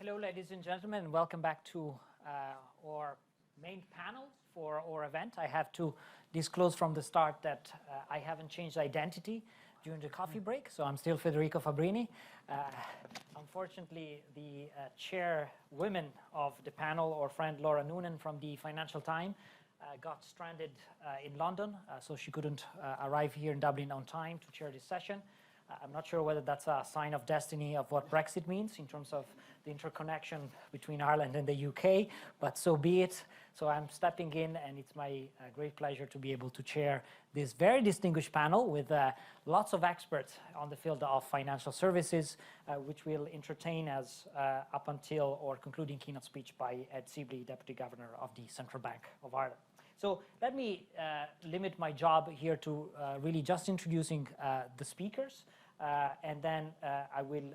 Hello, ladies and gentlemen, and welcome back to our main panel for our event. I have to disclose from the start that I haven't changed identity during the coffee break, so I'm still Federico Fabbrini. Unfortunately, the chairwoman of the panel, our friend Laura Noonan from the Financial Times, got stranded in London, so she couldn't arrive here in Dublin on time to chair this session. I'm not sure whether that's a sign of destiny of what Brexit means in terms of the interconnection between Ireland and the UK, but so be it. So I'm stepping in, and it's my great pleasure to be able to chair this very distinguished panel with lots of experts on the field of financial services, which we'll entertain as up until our concluding keynote speech by Ed Sibley, Deputy Governor of the Central Bank of Ireland. So let me limit my job here to really just introducing the speakers, and then I will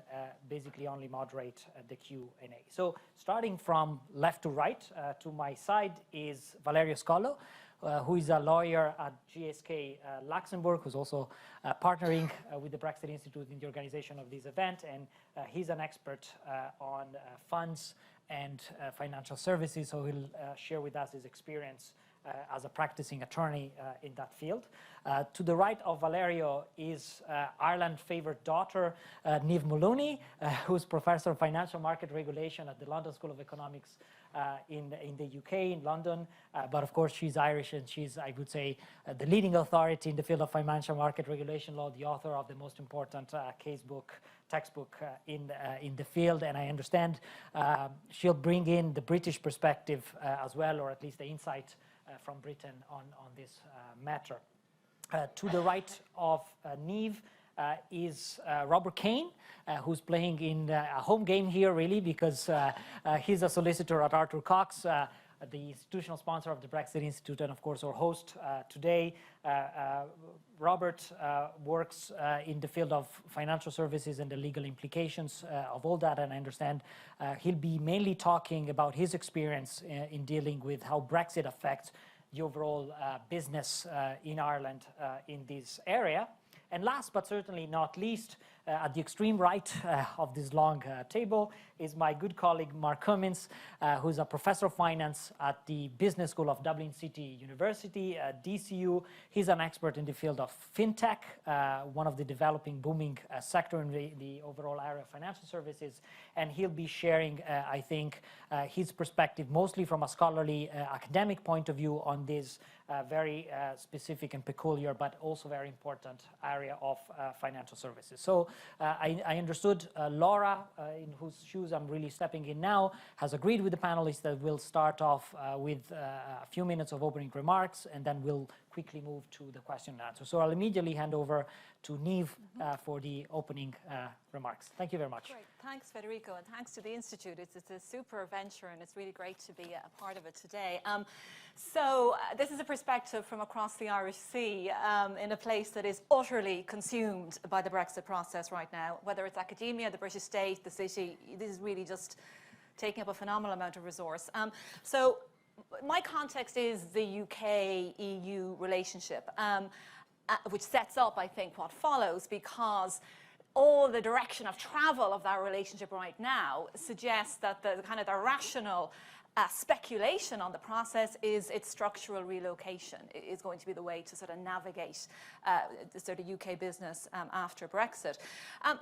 basically only moderate the Q&A. So starting from left to right, to my side is Valerio Scollo, who is a lawyer at GSK Luxembourg, who's also partnering with the Brexit Institute in the organization of this event, and he's an expert on funds and financial services, so he'll share with us his experience as a practicing attorney in that field. To the right of Valerio is Ireland's favorite daughter, Niamh Mullooney, who's Professor of Financial Market Regulation at the London School of Economics in the UK, in London. But of course, she's Irish, and she's, I would say, the leading authority in the field of financial market regulation law, the author of the most important textbook in the field. And I understand she'll bring in the British perspective as well, or at least the insight from Britain on this matter. To the right of Niamh is Robert Kane, who's playing in a home game here, really, because he's a solicitor at Arthur Cox, the institutional sponsor of the Brexit Institute, and of course our host today. Robert works in the field of financial services and the legal implications of all that, and I understand he'll be mainly talking about his experience in dealing with how Brexit affects the overall business in Ireland in this area. And last but certainly not least, at the extreme right of this long table is my good colleague Mark Cummins, who's a professor of finance at the Business School of Dublin City University, DCU. He's an expert in the field of fintech, one of the developing, booming sector in the overall area of financial services. And he'll be sharing, I think, his perspective mostly from a scholarly academic point of view on this very specific and peculiar, but also very important area of financial services. So I understood Laura, in whose shoes I'm really stepping in now, has agreed with the panelists that we'll start off with a few minutes of opening remarks, and then we'll quickly move to the question and answer. So I'll immediately hand over to Niamh for the opening remarks. Thank you very much. Great. Thanks, Federico, and thanks to the Institute. It's a super venture, and it's really great to be a part of it today. So this is a perspective from across the Irish Sea in a place that is utterly consumed by the Brexit process right now, whether it's academia, the British state, the city. This is really just taking up a phenomenal amount of resource. So my context is the UK-EU relationship, which sets up, I think, what follows, because all the direction of travel of that relationship right now suggests that the kind of the rational speculation on the process is its structural relocation is going to be the way to sort of navigate the sort of UK business after Brexit.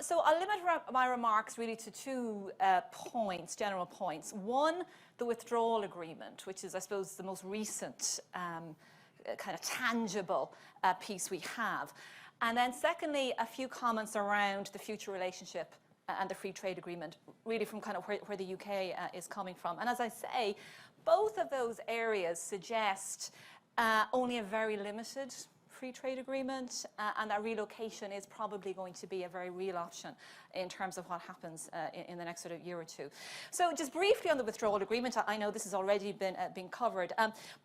So I'll limit my remarks really to two points, general points. One, the withdrawal agreement, which is, I suppose, the most recent kind of tangible piece we have. And then secondly, a few comments around the future relationship and the free trade agreement, really from kind of where the UK is coming from. And as I say, both of those areas suggest only a very limited free trade agreement, and that relocation is probably going to be a very real option in terms of what happens in the next sort of year or two. So just briefly on the withdrawal agreement, I know this has already been covered,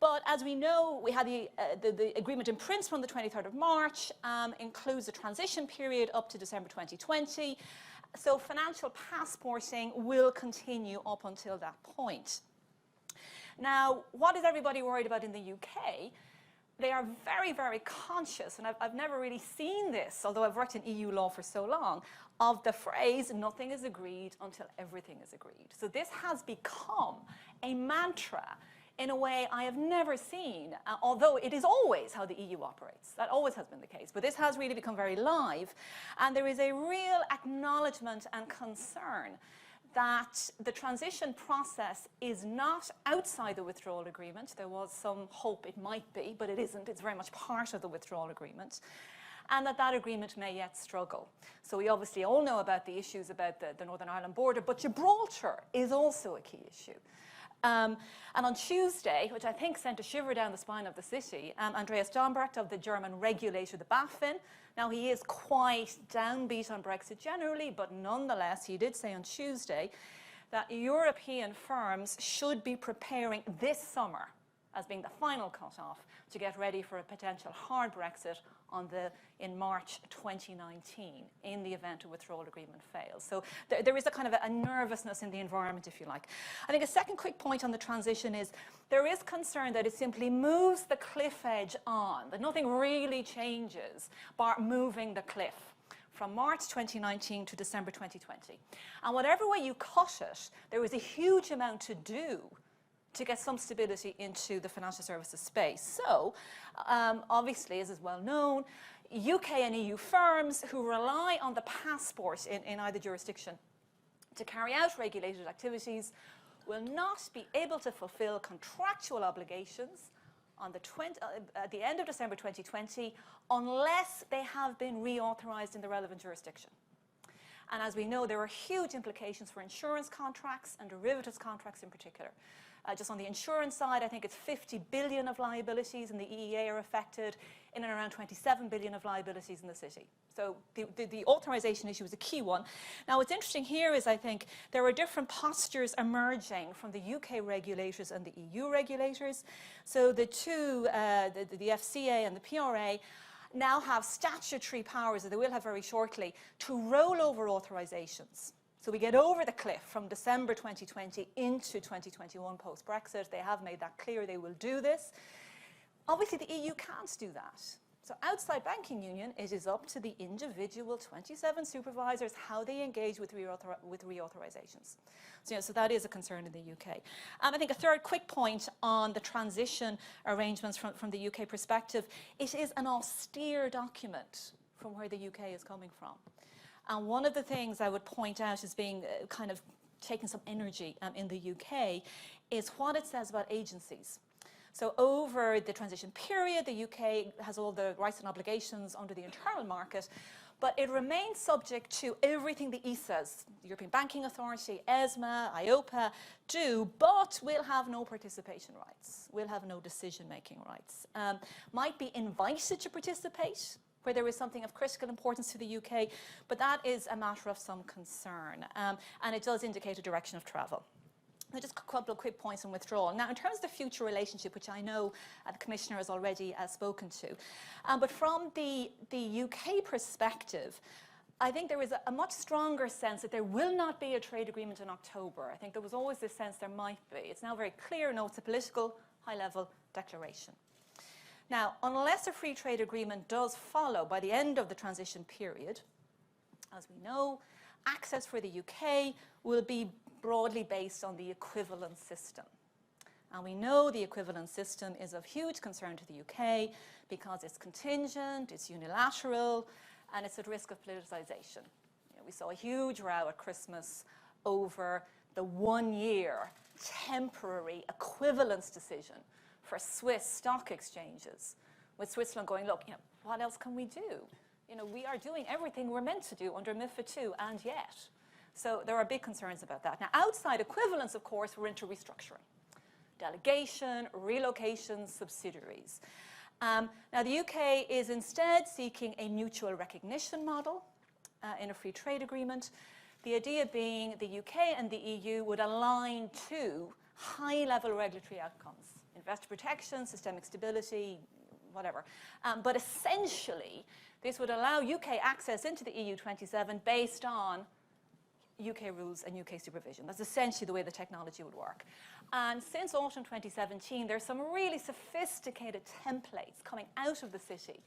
but as we know, we had the agreement in principle on the 23rd of March, includes a transition period up to December 2020. So financial passporting will continue up until that point. Now, what is everybody worried about in the UK? They are very, very conscious, and I've never really seen this, although I've worked in EU law for so long, of the phrase, nothing is agreed until everything is agreed. So this has become a mantra in a way I have never seen, although it is always how the EU operates. That always has been the case. But this has really become very live. And there is a real acknowledgement and concern that the transition process is not outside the withdrawal agreement. There was some hope it might be, but it isn't. It's very much part of the withdrawal agreement. And that agreement may yet struggle. So we obviously all know about the issues about the Northern Ireland border, but Gibraltar is also a key issue. And on Tuesday, which I think sent a shiver down the spine of the city, Andreas Dombrecht of the German regulator, the BaFin, now he is quite downbeat on Brexit generally, but nonetheless, he did say on Tuesday that European firms should be preparing this summer as being the final cut-off to get ready for a potential hard Brexit in March 2019 in the event a withdrawal agreement fails. So there is a kind of a nervousness in the environment, if you like. I think a second quick point on the transition is there is concern that it simply moves the cliff edge on, that nothing really changes bar moving the cliff from March 2019 to December 2020. And whatever way you cut it, there is a huge amount to do to get some stability into the financial services space. So, obviously, as is well known, UK and EU firms who rely on the passport in either jurisdiction to carry out regulated activities will not be able to fulfill contractual obligations at the end of December 2020 unless they have been reauthorized in the relevant jurisdiction. And as we know, there are huge implications for insurance contracts and derivatives contracts in particular. Just on the insurance side, I think it's 50 billion of liabilities in the EEA are affected, in and around 27 billion of liabilities in the city. So the authorization issue is a key one. Now, what's interesting here is I think there are different postures emerging from the UK regulators and the EU regulators. So the two, the FCA and the PRA, now have statutory powers that they will have very shortly to roll over authorizations. So we get over the cliff from December 2020 into 2021 post-Brexit. They have made that clear they will do this. Obviously, the EU can't do that. So outside banking union, it is up to the individual 27 supervisors how they engage with reauthorizations. So that is a concern in the UK. I think a third quick point on the transition arrangements from the UK perspective, it is an austere document from where the UK is coming from. And one of the things I would point out as being kind of taking some energy in the UK is what it says about agencies. So over the transition period, the UK has all the rights and obligations under the internal market, but it remains subject to everything the ESAs, the European Banking Authority, ESMA, IOPA, do, but will have no participation rights, will have no decision-making rights. Might be invited to participate where there is something of critical importance to the UK, but that is a matter of some concern, and it does indicate a direction of travel. Now, just a couple of quick points on withdrawal. Now, in terms of the future relationship, which I know the Commissioner has already spoken to, but from the UK perspective, I think there is a much stronger sense that there will not be a trade agreement in October. I think there was always this sense there might be. It's now very clear, no, it's a political, high-level declaration. Now, unless a free trade agreement does follow by the end of the transition period, as we know, access for the UK will be broadly based on the equivalence system. And we know the equivalence system is of huge concern to the UK because it's contingent, it's unilateral, and it's at risk of politicization. We saw a huge row at Christmas over the 1-year temporary equivalence decision for Swiss stock exchanges, with Switzerland going, look, what else can we do? We are doing everything we're meant to do under MiFID II, and yet. So there are big concerns about that. Now, outside equivalence, of course, we're into restructuring. Delegation, relocation, subsidiaries. Now, the UK is instead seeking a mutual recognition model in a free trade agreement. The idea being the UK and the EU would align to high-level regulatory outcomes. Investor protection, systemic stability, whatever. But essentially, this would allow UK access into the EU27 based on UK rules and UK supervision. That's essentially the way the technology would work. And since autumn 2017, there's some really sophisticated templates coming out of the city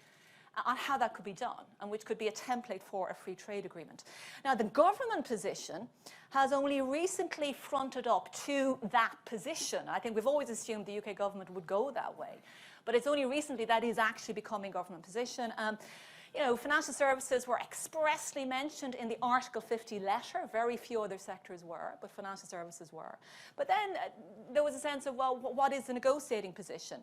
on how that could be done, and which could be a template for a free trade agreement. Now, the government position has only recently fronted up to that position. I think we've always assumed the UK government would go that way, but it's only recently that is actually becoming government position. You know, financial services were expressly mentioned in the Article 50 letter. Very few other sectors were, but financial services were. But then there was a sense of, well, what is the negotiating position?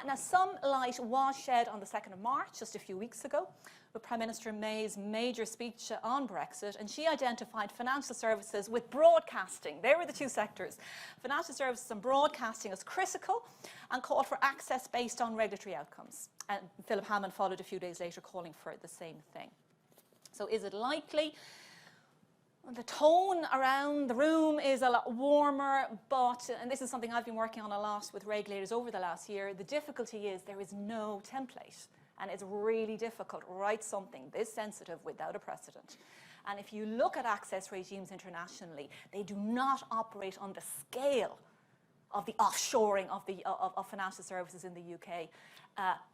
Now, some light was shed on the 2nd of March, just a few weeks ago, with Prime Minister May's major speech on Brexit, and she identified financial services with broadcasting. They were the two sectors. Financial services and broadcasting as critical, and called for access based on regulatory outcomes. And Philip Hammond followed a few days later, calling for the same thing. So is it likely? The tone around the room is a lot warmer, but, and this is something I've been working on a lot with regulators over the last year, the difficulty is there is no template. And it's really difficult to write something this sensitive without a precedent. And if you look at access regimes internationally, they do not operate on the scale of the offshoring of financial services in the UK,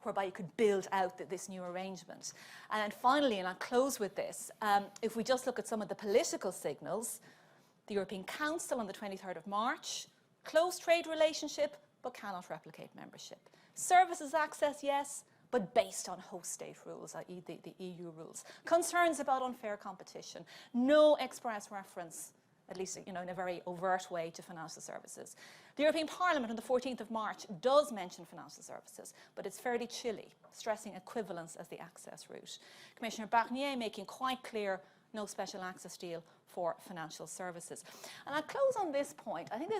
whereby you could build out this new arrangement. And finally, and I'll close with this, if we just look at some of the political signals, the European Council on the 23rd of March, close trade relationship, but cannot replicate membership. Services access, yes, but based on host state rules, i.e. the EU rules. Concerns about unfair competition. No express reference, at least in a very overt way, to financial services. The European Parliament on the 14th of March does mention financial services, but it's fairly chilly, stressing equivalence as the access route. Commissioner Barnier making quite clear no special access deal for financial services. And I'll close on this point. I think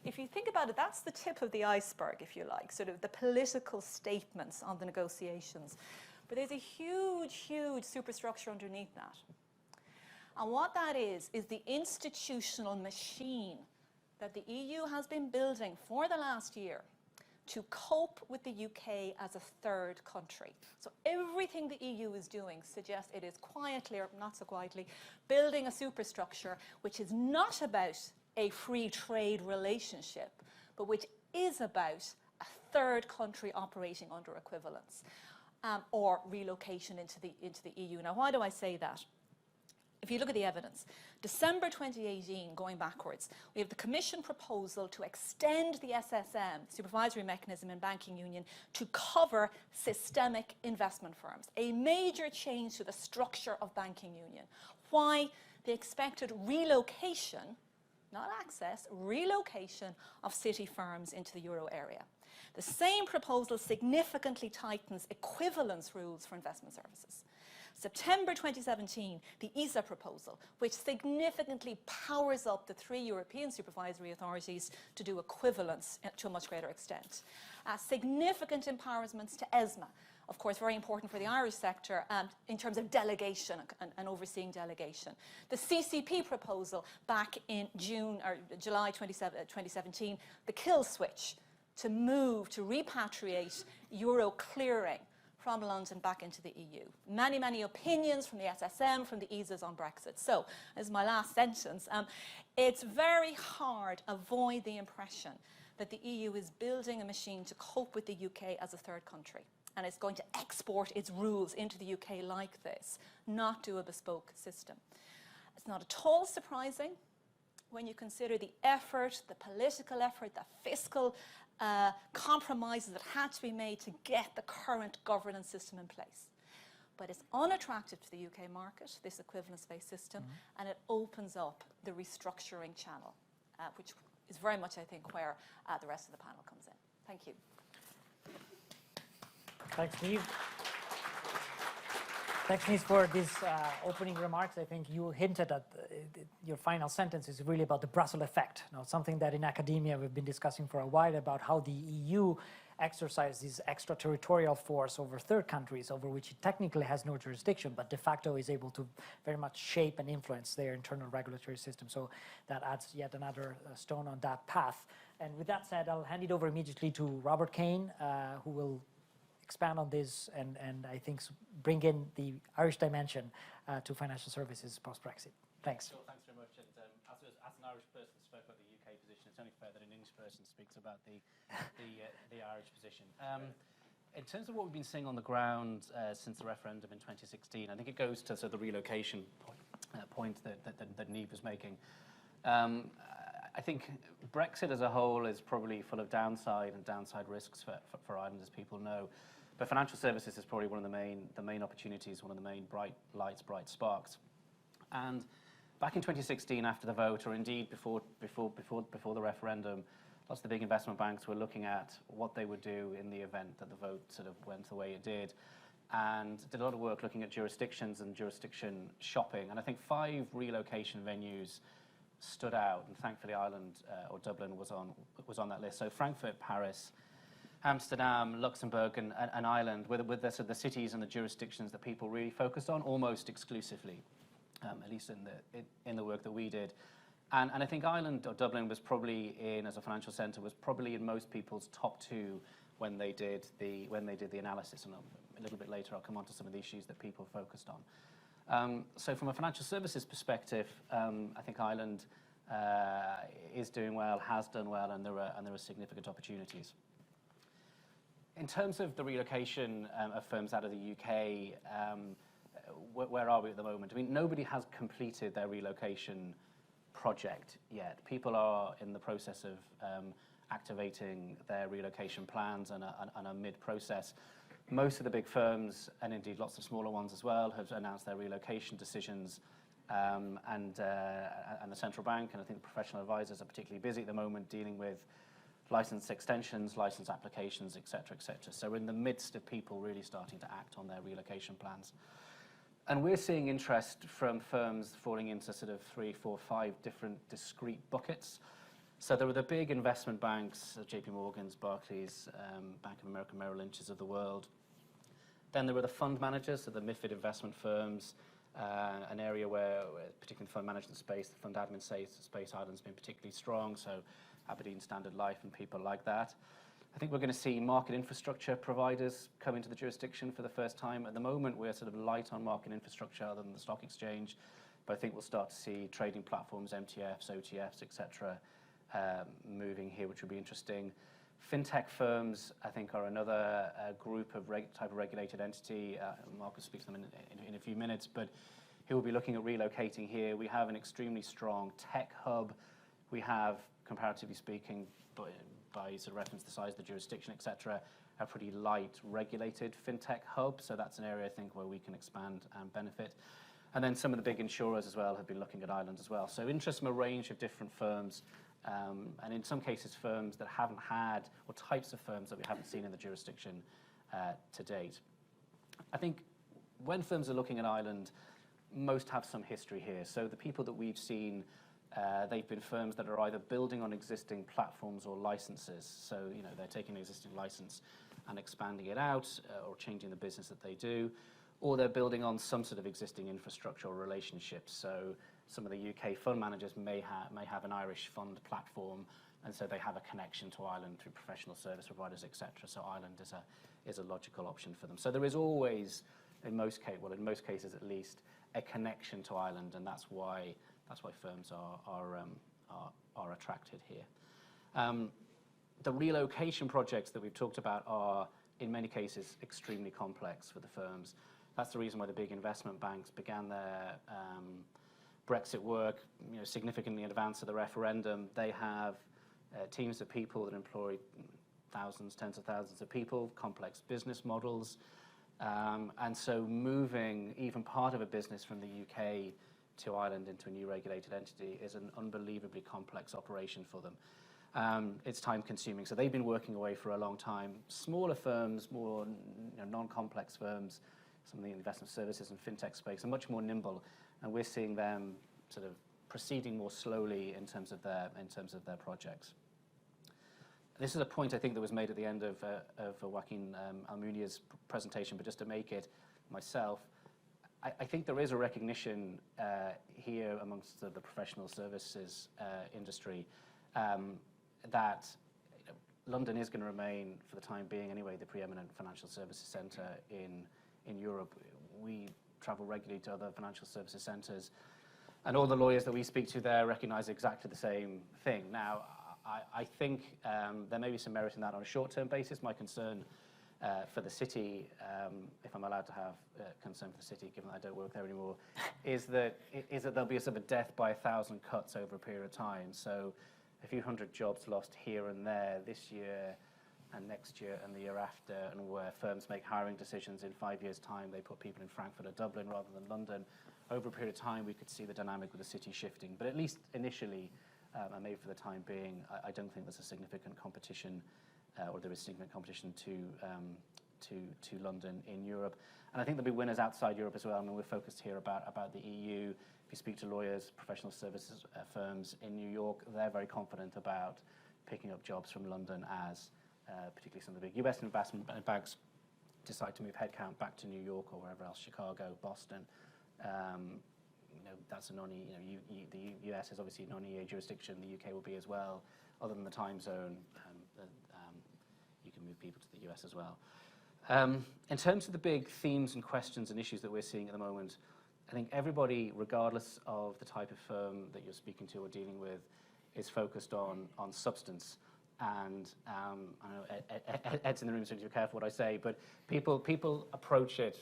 if you think about it, that's the tip of the iceberg, if you like, sort of the political statements on the negotiations. But there's a huge, huge superstructure underneath that. And what that is the institutional machine that the EU has been building for the last year to cope with the UK as a third country. So everything the EU is doing suggests it is quietly, or not so quietly, building a superstructure which is not about a free trade relationship, but which is about a third country operating under equivalence, or relocation into the EU. Now, why do I say that? If you look at the evidence, December 2018, going backwards, we have the Commission proposal to extend the SSM, Supervisory Mechanism in Banking Union, to cover systemic investment firms, a major change to the structure of banking union. Why? The expected relocation, not access, relocation of city firms into the euro area. The same proposal significantly tightens equivalence rules for investment services. September 2017, the ESA proposal, which significantly powers up the 3 European supervisory authorities to do equivalence to a much greater extent. Significant empowerments to ESMA, of course, very important for the Irish sector in terms of delegation and overseeing delegation. The CCP proposal back in July 2017, the kill switch to move, to repatriate euro clearing from London back into the EU. Many, many opinions from the SSM, from the ESAs on Brexit. So, as my last sentence, it's very hard to avoid the impression that the EU is building a machine to cope with the UK as a third country. And it's going to export its rules into the UK like this, not do a bespoke system. It's not at all surprising when you consider the effort, the political effort, the fiscal compromises that had to be made to get the current governance system in place. But it's unattractive to the UK market, this equivalence-based system, and it opens up the restructuring channel, which is very much, I think, where the rest of the panel comes in. Thank you. Thanks, Niamh. Thanks, Niamh, for these opening remarks. I think you hinted at your final sentence is really about the Brussels effect. Now, something that in academia we've been discussing for a while about how the EU exercises extraterritorial force over third countries over which it technically has no jurisdiction, but de facto is able to very much shape and influence their internal regulatory system. So that adds yet another stone on that path. And with that said, I'll hand it over immediately to Robert Kane, who will expand on this and I think bring in the Irish dimension to financial services post-Brexit. Thanks. Sure, thanks very much. And as an Irish person who spoke about the UK position, it's only fair that an English person speaks about the Irish position. In terms of what we've been seeing on the ground since the referendum in 2016, I think it goes to sort of the relocation point that Niamh was making. I think Brexit as a whole is probably full of downside and downside risks for Ireland, as people know. But financial services is probably one of the main opportunities, one of the main bright lights, bright sparks. And back in 2016, after the vote, or indeed before the referendum, lots of the big investment banks were looking at what they would do in the event that the vote sort of went the way it did, and did a lot of work looking at jurisdictions and jurisdiction shopping. And I think 5 relocation venues stood out, and thankfully Ireland or Dublin was on that list. So Frankfurt, Paris, Amsterdam, Luxembourg, and Ireland were the sort of the cities and the jurisdictions that people really focused on almost exclusively, at least in the work that we did. And I think Ireland or Dublin was probably as a financial centre, was probably in most people's top 2 when they did the analysis. And a little bit later, I'll come on to some of the issues that people focused on. So from a financial services perspective, I think Ireland is doing well, has done well, and there are significant opportunities. In terms of the relocation of firms out of the UK, where are we at the moment? I mean, nobody has completed their relocation project yet. People are in the process of activating their relocation plans and are mid-process. Most of the big firms, and indeed lots of smaller ones as well, have announced their relocation decisions, and the central bank, and I think the professional advisors are particularly busy at the moment dealing with license extensions, license applications, etc., etc. So we're in the midst of people really starting to act on their relocation plans. And we're seeing interest from firms falling into sort of 3, 4, 5 different discrete buckets. So there were the big investment banks, JP Morgan's, Barclays, Bank of America, Merrill Lynch's of the world. Then there were the fund managers, so the MiFID investment firms, an area where, particularly in the fund management space, the fund admin space, Ireland's been particularly strong, so Aberdeen, Standard Life, and people like that. I think we're going to see market infrastructure providers come into the jurisdiction for the first time. At the moment, we're sort of light on market infrastructure other than the stock exchange, but I think we'll start to see trading platforms, MTFs, OTFs, etc., moving here, which will be interesting. Fintech firms, I think, are another group of type of regulated entity. Mark will speak to them in a few minutes, but he will be looking at relocating here. We have an extremely strong tech hub. We have, comparatively speaking, by sort of reference to the size of the jurisdiction, etc., a pretty light regulated fintech hub. So that's an area, I think, where we can expand and benefit. And then some of the big insurers as well have been looking at Ireland as well. So interest from a range of different firms, and in some cases firms that haven't had, or types of firms that we haven't seen in the jurisdiction to date. I think when firms are looking at Ireland, most have some history here. So the people that we've seen, they've been firms that are either building on existing platforms or licenses. So, you know, they're taking an existing license and expanding it out, or changing the business that they do, or they're building on some sort of existing infrastructure or relationships. So some of the UK fund managers may have an Irish fund platform, and so they have a connection to Ireland through professional service providers, etc. So Ireland is a logical option for them. So there is always, in most cases at least, a connection to Ireland, and that's why firms are attracted here. The relocation projects that we've talked about are, in many cases, extremely complex for the firms. That's the reason why the big investment banks began their Brexit work, you know, significantly in advance of the referendum. They have teams of people that employ thousands, tens of thousands of people, complex business models, and so moving even part of a business from the UK to Ireland into a new regulated entity is an unbelievably complex operation for them. It's time consuming. So they've been working away for a long time. Smaller firms, more non-complex firms, some of the investment services and fintech space are much more nimble, and we're seeing them sort of proceeding more slowly in terms of their projects. This is a point I think that was made at the end of Joaquin Almunia's presentation, but just to make it myself, I think there is a recognition here amongst the professional services industry that London is going to remain, for the time being anyway, the preeminent financial services centre in Europe. We travel regularly to other financial services centres, and all the lawyers that we speak to there recognise exactly the same thing. Now, I think there may be some merit in that on a short-term basis. My concern For the city, if I'm allowed to have concern for the city, given that I don't work there anymore, is that there'll be a sort of death by 1,000 cuts over a period of time. So a few hundred jobs lost here and there this year and next year and the year after, and where firms make hiring decisions in 5 years' time, they put people in Frankfurt or Dublin rather than London. Over a period of time, we could see the dynamic with the city shifting. But at least initially, and maybe for the time being, I don't think there's a significant competition, or there is significant competition to London in Europe. And I think there'll be winners outside Europe as well. I mean, we're focused here about the EU. If you speak to lawyers, professional services firms in New York, they're very confident about picking up jobs from London as particularly some of the big US investment banks decide to move headcount back to New York or wherever else, Chicago, Boston. That's a the US is obviously a non-EA jurisdiction. The UK will be as well. Other than the time zone, you can move people to the US as well. In terms of the big themes and questions and issues that we're seeing at the moment, I think everybody, regardless of the type of firm that you're speaking to or dealing with, is focused on substance. And I know Ed's in the room, so be careful what I say, but people approach it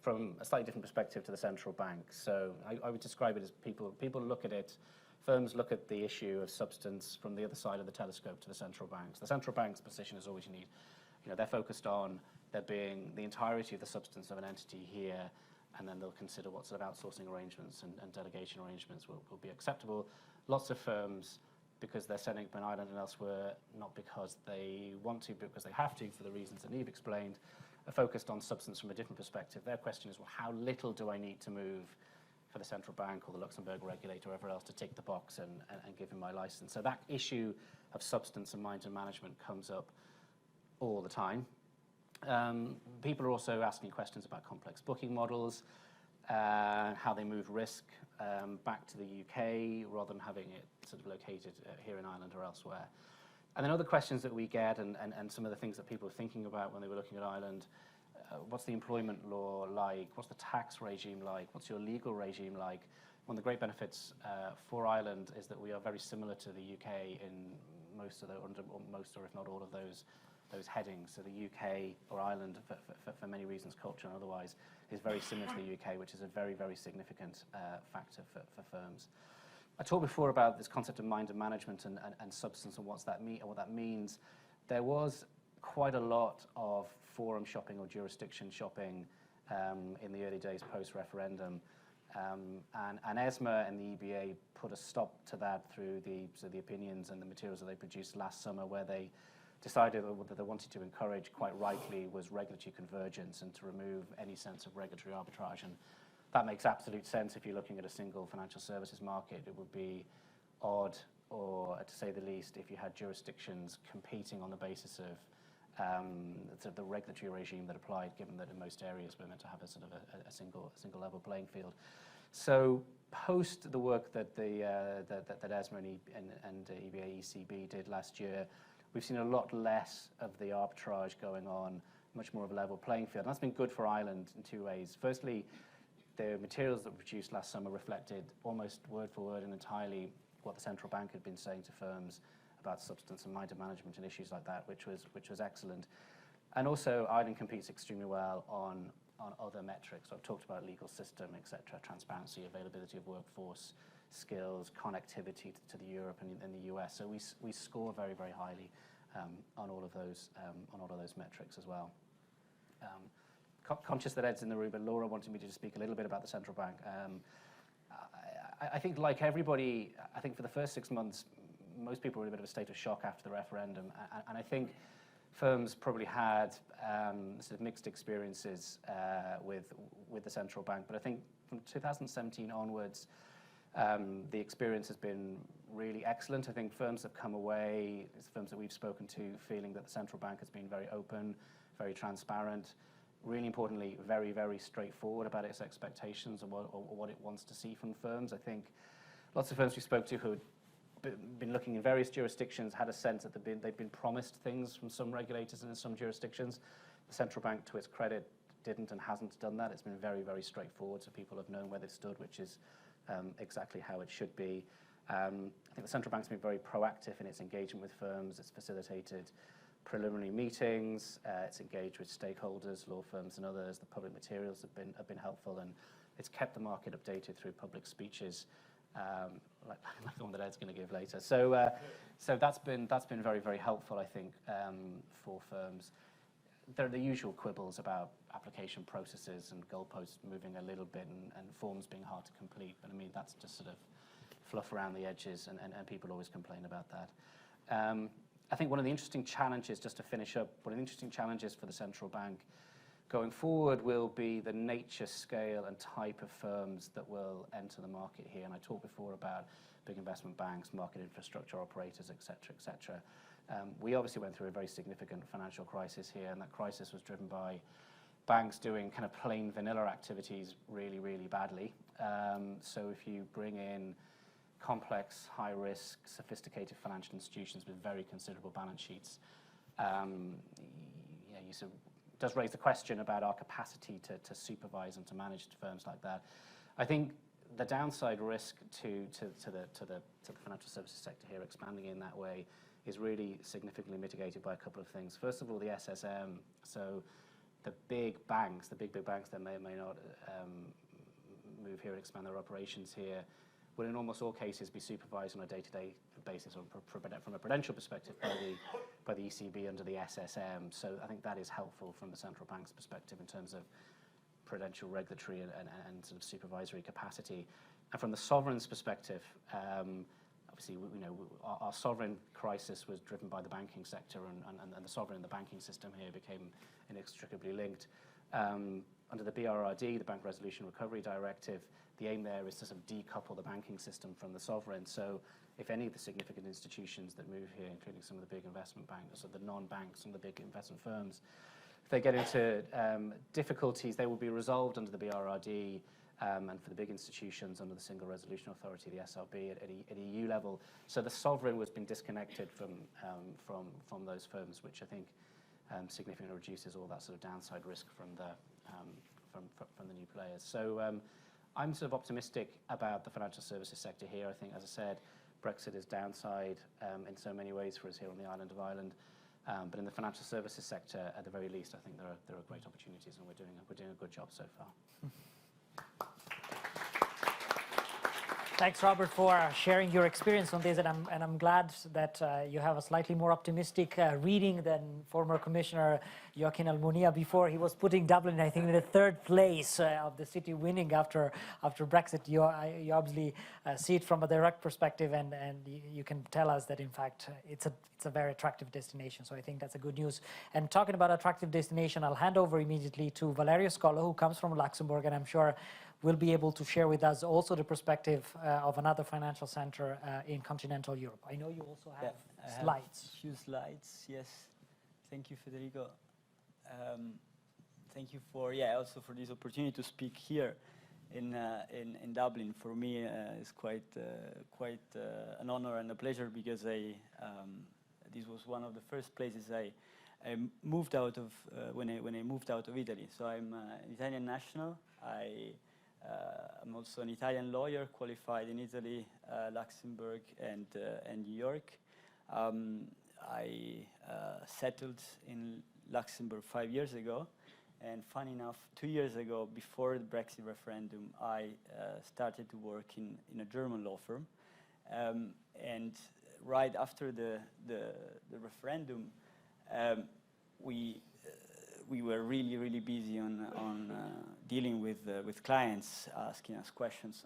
from a slightly different perspective to the central bank. So I would describe it as people look at it, firms look at the issue of substance from the other side of the telescope to the central banks. The central bank's position is always you need, they're focused on there being the entirety of the substance of an entity here, and then they'll consider what sort of outsourcing arrangements and delegation arrangements will be acceptable. Lots of firms, because they're setting up in Ireland and elsewhere, not because they want to, but because they have to, for the reasons that Niamh explained, are focused on substance from a different perspective. Their question is, well, how little do I need to move for the central bank or the Luxembourg regulator or whoever else to tick the box and give him my license? So that issue of substance and mind and management comes up all the time. People are also asking questions about complex booking models, how they move risk back to the UK rather than having it sort of located here in Ireland or elsewhere. And then other questions that we get and some of the things that people are thinking about when they were looking at Ireland, what's the employment law like? What's the tax regime like? What's your legal regime like? One of the great benefits for Ireland is that we are very similar to the UK in most or if not all of those headings. So the UK or Ireland, for many reasons, culture and otherwise, is very similar to the UK, which is a very, very significant factor for firms. I talked before about this concept of mind and management and substance and what that means. There was quite a lot of forum shopping or jurisdiction shopping in the early days post-referendum. And ESMA and the EBA put a stop to that through the opinions and the materials that they produced last summer, where they decided that what they wanted to encourage, quite rightly, was regulatory convergence and to remove any sense of regulatory arbitrage. And that makes absolute sense if you're looking at a single financial services market. It would be odd, or to say the least, if you had jurisdictions competing on the basis of the regulatory regime that applied, given that in most areas we're meant to have a sort of a single level playing field. So post the work that that ESMA and EBA ECB did last year, we've seen a lot less of the arbitrage going on, much more of a level playing field. And that's been good for Ireland in two ways. Firstly, the materials that were produced last summer reflected almost word for word and entirely what the central bank had been saying to firms about substance and mind management and issues like that, which was excellent. And also, Ireland competes extremely well on other metrics. I've talked about legal system, etc., transparency, availability of workforce, skills, connectivity to the Europe and the US. So we score very, very highly on all of those metrics as well. Conscious that Ed's in the room, but Laura wanted me to just speak a little bit about the central bank. I think, like everybody, I think for the first 6 months, most people were in a bit of a state of shock after the referendum, and I think firms probably had sort of mixed experiences with the central bank. But I think from 2017 onwards, the experience has been really excellent. I think firms have come away, firms that we've spoken to, feeling that the central bank has been very open, very transparent, really importantly, very, very straightforward about its expectations and what it wants to see from firms. I think lots of firms we spoke to who had been looking in various jurisdictions had a sense that they'd been promised things from some regulators and in some jurisdictions. The central bank, to its credit, didn't and hasn't done that. It's been very, very straightforward, so people have known where they've stood, which is exactly how it should be. I think the central bank's been very proactive in its engagement with firms. It's facilitated preliminary meetings. It's engaged with stakeholders, law firms, and others. The public materials have been helpful, and it's kept the market updated through public speeches, like the one that Ed's going to give later. So that's been very, very helpful, I think, for firms. There are the usual quibbles about application processes and goalposts moving a little bit and forms being hard to complete. But I mean, that's just sort of fluff around the edges, and people always complain about that. I think one of the interesting challenges, just to finish up, one of the interesting challenges for the central bank going forward will be the nature, scale, and type of firms that will enter the market here. And I talked before about big investment banks, market infrastructure operators, et cetera, et cetera. We obviously went through a very significant financial crisis here, and that crisis was driven by banks doing kind of plain vanilla activities really, really badly. So if you bring in complex, high-risk, sophisticated financial institutions with very considerable balance sheets, it does raise the question about our capacity to supervise and to manage firms like that. I think the downside risk to the financial services sector here expanding in that way is really significantly mitigated by a couple of things. First of all, the SSM. So the big banks that may or may not move here and expand their operations here will in almost all cases be supervised on a day-to-day basis or from a prudential perspective by the ECB under the SSM. So I think that is helpful from the central bank's perspective in terms of prudential, regulatory, and sort of supervisory capacity. And from the sovereign's perspective, obviously, our sovereign crisis was driven by the banking sector, and the sovereign and the banking system here became inextricably linked. Under the BRRD, the Bank Resolution Recovery Directive, the aim there is to sort of decouple the banking system from the sovereign. So if any of the significant institutions that move here, including some of the big investment banks, or the non-banks, some of the big investment firms, if they get into difficulties, they will be resolved under the BRRD, and for the big institutions under the Single Resolution Authority, the SRB, at EU level. So the sovereign was being disconnected from those firms, which I think significantly reduces all that sort of downside risk from the new players. So I'm sort of optimistic about the financial services sector here. I think, as I said, Brexit is downside in so many ways for us here on the island of Ireland. But in the financial services sector, at the very least, I think there are great opportunities, and we're doing a good job so far. Thanks, Robert, for sharing your experience on this, and I'm glad that you have a slightly more optimistic reading than former Commissioner Joaquin Almunia before. He was putting Dublin, I think, in the third place of the city winning after Brexit. You obviously see it from a direct perspective, and you can tell us that, in fact, it's a very attractive destination. So I think that's a good news. And talking about attractive destination, I'll hand over immediately to Valerio Scolo, who comes from Luxembourg, and I'm sure will be able to share with us also the perspective of another financial center in continental Europe. I know you also have slides. A few slides, yes. Thank you, Federico. Thank you also for this opportunity to speak here in Dublin. For me, it's quite an honor and a pleasure, because this was one of the first places I moved out of when I moved out of Italy. So I'm an Italian national. I'm also an Italian lawyer, qualified in Italy, Luxembourg, and New York. I settled in Luxembourg 5 years ago, and funny enough, 2 years ago, before the Brexit referendum, I started to work in a German law firm. And right after the referendum, we were really busy on dealing with clients, asking us questions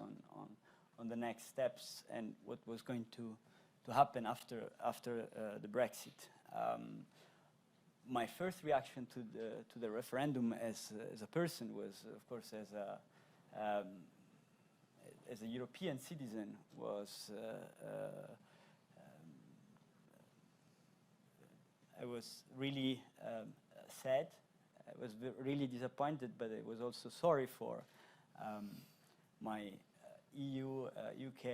on the next steps and what was going to happen after the Brexit. My first reaction to the referendum as a person was, of course, as a European citizen, was I was really sad. I was really disappointed, but I was also sorry for my EU, UK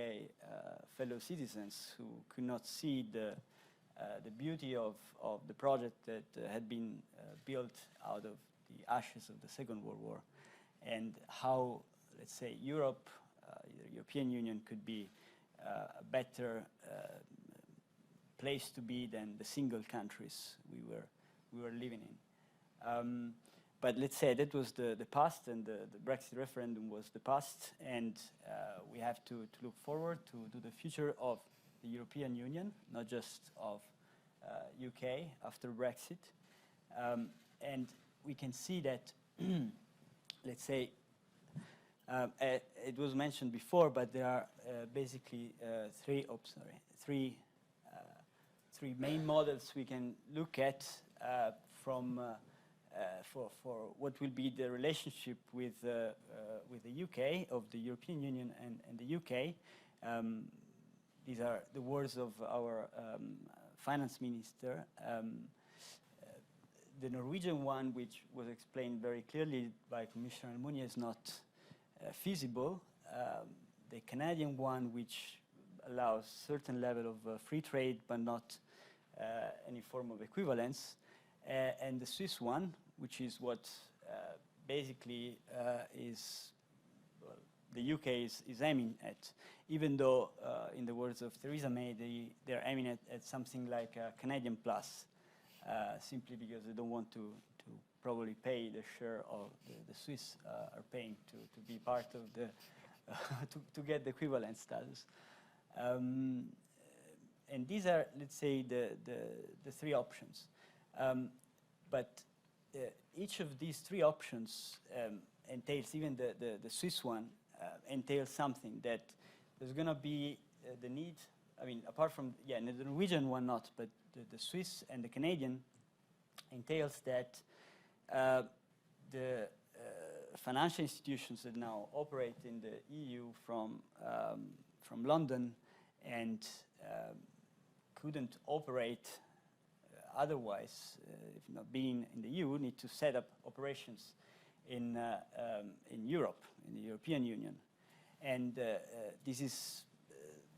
fellow citizens who could not see the beauty of the project that had been built out of the ashes of the Second World War, and how, let's say, Europe, the European Union, could be a better place to be than the single countries we were living in. But let's say that was the past, and the Brexit referendum was the past, and we have to look forward to the future of the European Union, not just of UK after Brexit. And we can see that, let's say, it was mentioned before, but there are basically three main models we can look at for what will be the relationship with the UK, of the European Union and the UK. These are the words of our finance minister. The Norwegian one, which was explained very clearly by Commissioner Almunia, is not feasible. The Canadian one, which allows certain level of free trade, but not any form of equivalence, and the Swiss one, which is what basically is the UK is aiming at, even though, in the words of Theresa May, they're aiming at something like a Canadian plus, simply because they don't want to probably pay the share of the Swiss are paying to be part of the, to get the equivalent status. And these are, let's say, the three options. But each of these three options entails, even the Swiss one, entails something that there's going to be the need, I mean, apart from, the Norwegian one not, but the Swiss and the Canadian entails that the financial institutions that now operate in the EU from London and couldn't operate otherwise, if not being in the EU, need to set up operations in Europe, in the European Union. And this is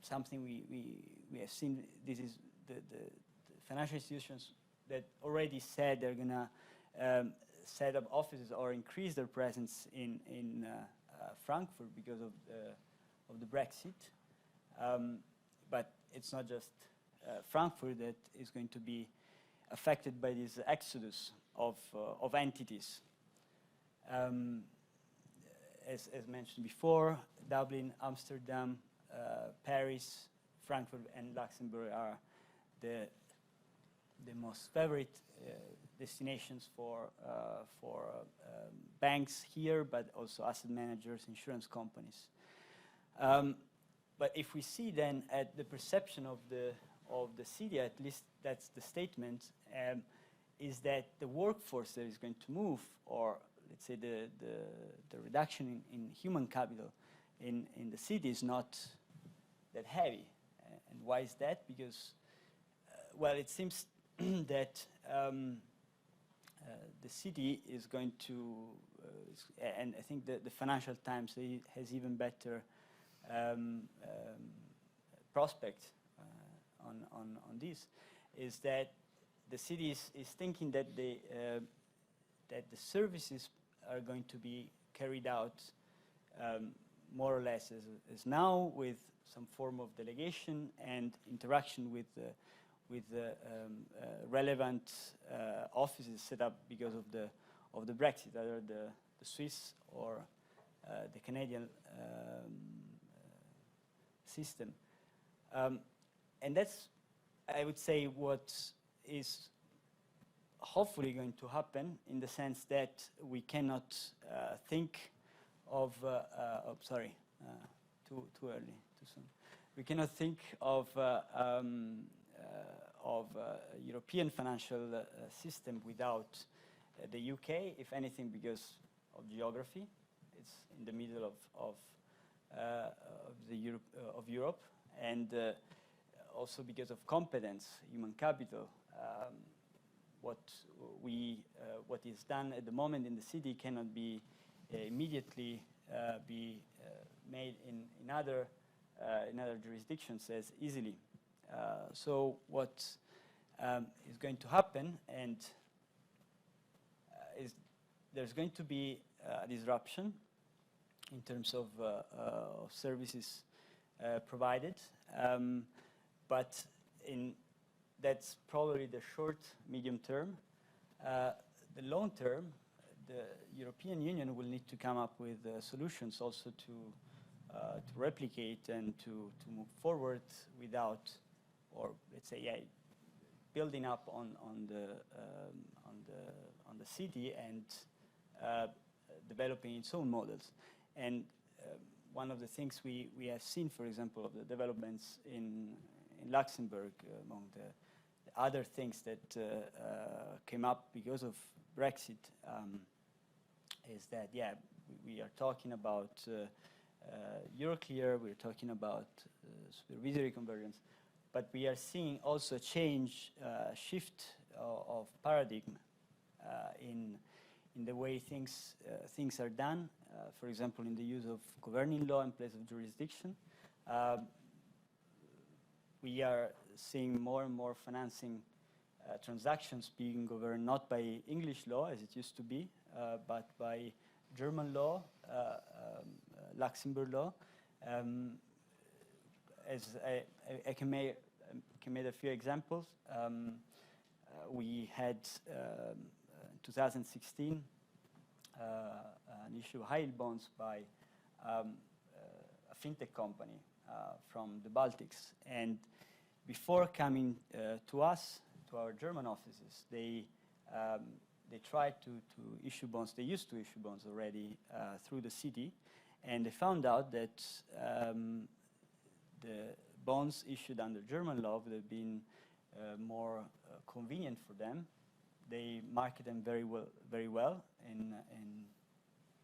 something we have seen. This is the financial institutions that already said they're going to set up offices or increase their presence in Frankfurt because of the Brexit. But it's not just Frankfurt that is going to be affected by this exodus of entities. As mentioned before, Dublin, Amsterdam, Paris, Frankfurt, and Luxembourg are the most favorite destinations for banks here, but also asset managers, insurance companies. But if we see then at the perception of the city, at least that's the statement, is that the workforce that is going to move, or let's say the reduction in human capital in the city is not that heavy. And why is that? Because, well, it seems that the city is going to, and I think the Financial Times has even better prospect on this, is that the city is thinking that the services are going to be carried out more or less as now, with some form of delegation and interaction with the relevant offices set up because of the Brexit, either the Swiss or the Canadian system. And that's, I would say, what is hopefully going to happen, in the sense that we cannot think of, too early, too soon. We cannot think of a European financial system without the UK, if anything, because of geography. It's in the middle of Europe, and also because of competence, human capital. What is done at the moment in the city cannot be immediately be made in other jurisdictions as easily. So what is going to happen, and is there's going to be a disruption in terms of services provided, but in that's probably the short, medium term. The long term, the European Union will need to come up with solutions also to replicate and to move forward without, or let's say, yeah, building up on the city and developing its own models. And one of the things we have seen, for example, of the developments in Luxembourg, among the other things that came up because of Brexit, is that, yeah, we are talking about Euroclear, we're talking about supervisory convergence, but we are seeing also a shift of paradigm in the way things are done. For example, in the use of governing law in place of jurisdiction. We are seeing more and more financing transactions being governed not by English law, as it used to be, but by German law, Luxembourg law. As I can make a few examples. We had in 2016 an issue of high-yield bonds by a fintech company from the Baltics, and before coming to us, to our German offices, they tried to issue bonds. They used to issue bonds already through the city, and they found out that the bonds issued under German law would have been more convenient for them. They market them very well in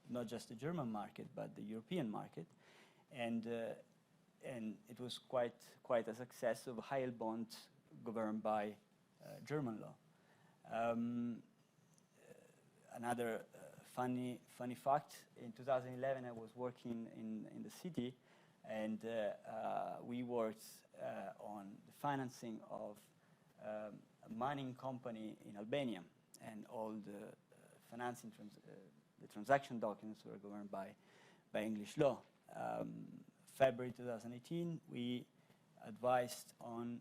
not just the German market but the European market, and it was quite a success of a high-yield bond governed by German law. Another funny fact: in 2011, I was working in the city, and we worked on the financing of a mining company in Albania, and all the financing the transaction documents were governed by English law. February 2018, we advised on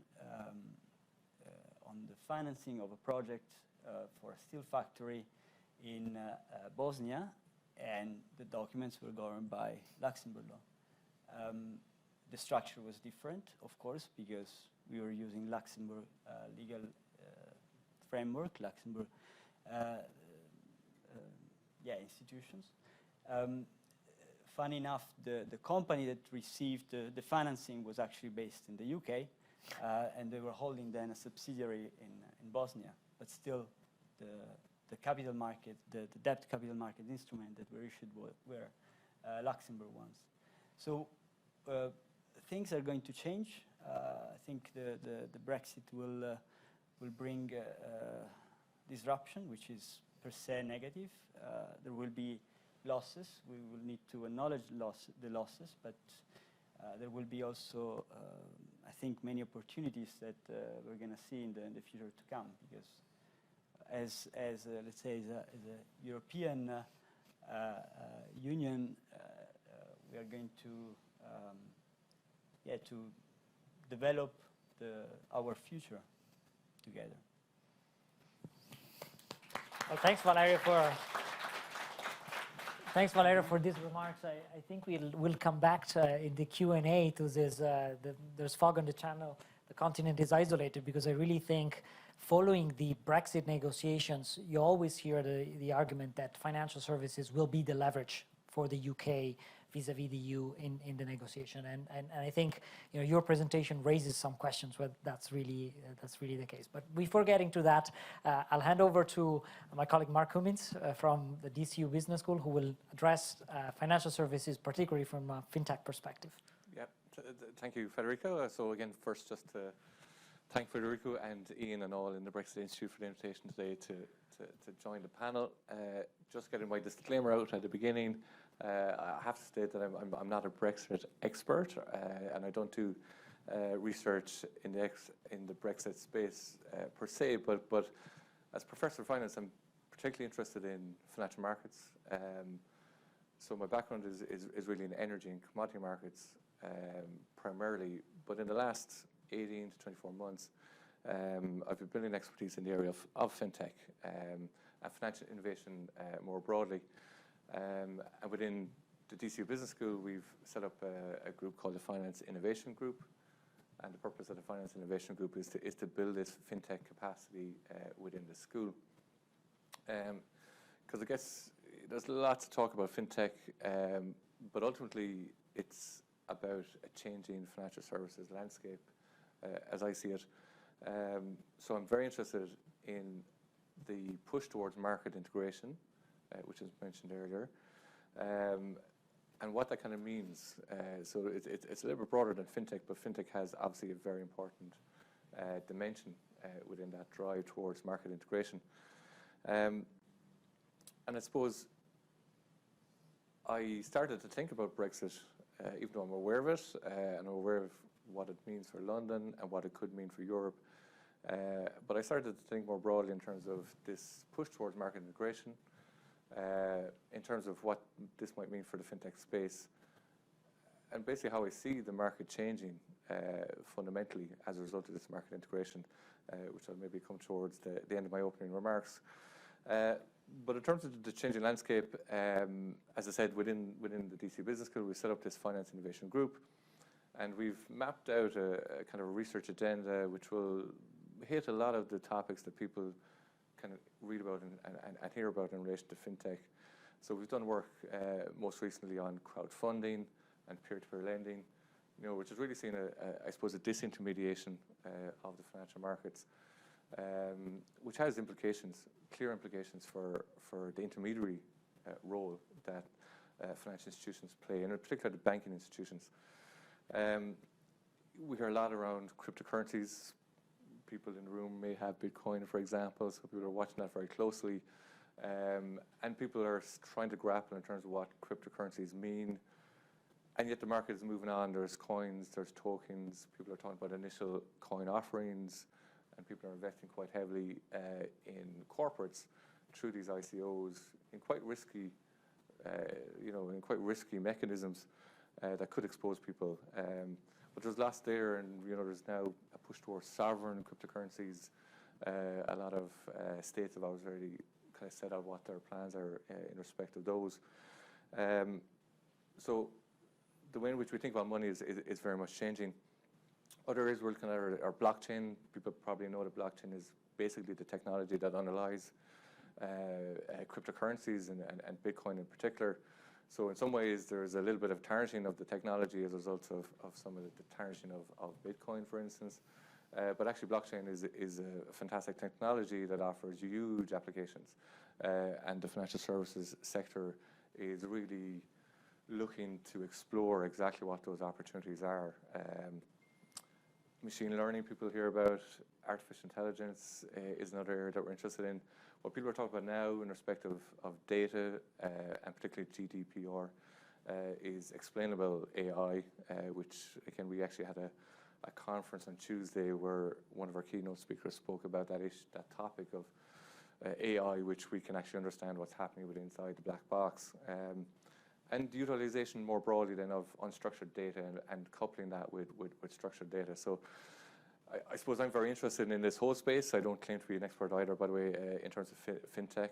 the financing of a project for a steel factory in Bosnia, and the documents were governed by Luxembourg law. The structure was different, of course, because we were using Luxembourg legal framework, Luxembourg institutions. Funny enough, the company that received the financing was actually based in the UK, and they were holding then a subsidiary in Bosnia, but still the capital market, the debt capital market instrument that were issued were Luxembourg ones. So things are going to change. I think the Brexit will bring disruption, which is per se negative. There will be losses. We will need to acknowledge the losses, but there will be also, I think, many opportunities that we're going to see in the future to come. Because as let's say, as a European Union, we are going to to develop our future together. Well, thanks, Valerio, for these remarks. I think we'll come back to, in the Q&A to this. There's fog on the channel. The continent is isolated, because I really think following the Brexit negotiations, you always hear the argument that financial services will be the leverage for the UK vis-a-vis the EU in the negotiation, and I think your presentation raises some questions whether that's really the case. But before getting to that, I'll hand over to my colleague Mark Cummins from the DCU Business School, who will address financial services, particularly from a fintech perspective. Yeah, thank you, Federico. So again, first, just to thank Federico and Ian and all in the Brexit Institute for the invitation today to join the panel. Just getting my disclaimer out at the beginning. I have to state that I'm not a Brexit expert, and I don't do research in the Brexit space per se. But as Professor of Finance, I'm particularly interested in financial markets. So my background is really in energy and commodity markets primarily. But in the last 18 to 24 months, I've been building expertise in the area of fintech and financial innovation more broadly. And within the DCU Business School, we've set up a group called the Finance Innovation Group. And the purpose of the Finance Innovation Group is to build this fintech capacity within the school. Because I guess there's lots to talk about fintech, but ultimately it's about a changing financial services landscape, as I see it. So I'm very interested in the push towards market integration, which was mentioned earlier, and what that kind of means. So it's a little bit broader than fintech, but fintech has obviously a very important dimension within that drive towards market integration. And I suppose I started to think about Brexit, even though I'm aware of it, and I'm aware of what it means for London and what it could mean for Europe. But I started to think more broadly in terms of this push towards market integration, in terms of what this might mean for the fintech space, and basically how I see the market changing fundamentally as a result of this market integration, which I'll maybe come towards the end of my opening remarks. But in terms of the changing landscape, as I said, within the DC Business School, we set up this Finance Innovation Group, and we've mapped out a kind of a research agenda which will hit a lot of the topics that people kind of read about and hear about in relation to fintech. So we've done work most recently on crowdfunding and peer-to-peer lending, which has really seen I suppose a disintermediation of the financial markets, which has clear implications for the intermediary role that financial institutions play, and in particular the banking institutions. We hear a lot around cryptocurrencies. People in the room may have Bitcoin, for example, so people are watching that very closely. And people are trying to grapple in terms of what cryptocurrencies mean. And yet the market is moving on. There's coins, there's tokens. People are talking about initial coin offerings, and people are investing quite heavily in corporates through these ICOs in quite risky, mechanisms that could expose people. But there's lots there, and there's now a push towards sovereign cryptocurrencies. A lot of states have already kind of set out what their plans are in respect of those. So the way in which we think about money is very much changing. Other areas we're looking at are blockchain. People probably know that blockchain is basically the technology that underlies cryptocurrencies and Bitcoin in particular. So in some ways, there's a little bit of tarnishing of the technology as a result of some of the tarnishing of Bitcoin, for instance. But actually, blockchain is a fantastic technology that offers huge applications. And the financial services sector is really looking to explore exactly what those opportunities are. Machine learning, people hear about. Artificial intelligence is another area that we're interested in. What people are talking about now in respect of data, and particularly GDPR, is explainable AI, which, again, we actually had a conference on Tuesday where one of our keynote speakers spoke about that topic of AI, which we can actually understand what's happening within inside the black box. And the utilization more broadly then of unstructured data and coupling that with structured data. So I suppose I'm very interested in this whole space. I don't claim to be an expert either, by the way, in terms of fintech,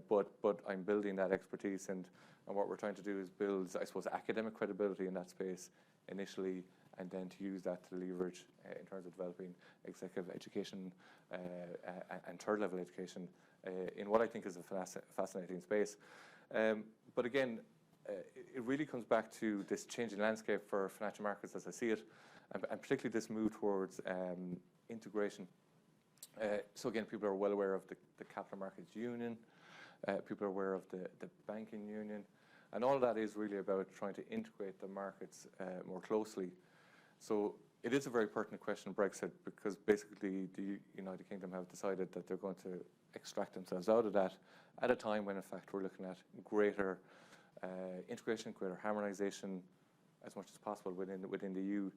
but I'm building that expertise, and what we're trying to do is build, I suppose, academic credibility in that space initially, and then to use that to leverage in terms of developing executive education and third-level education in what I think is a fascinating space. But again, it really comes back to this changing landscape for financial markets as I see it, and particularly this move towards integration. So again, people are well aware of the Capital Markets Union, people are aware of the Banking Union, and all of that is really about trying to integrate the markets more closely. So it is a very pertinent question, Brexit, because basically the United Kingdom have decided that they're going to extract themselves out of that at a time when in fact we're looking at greater integration, greater harmonization as much as possible within the EU.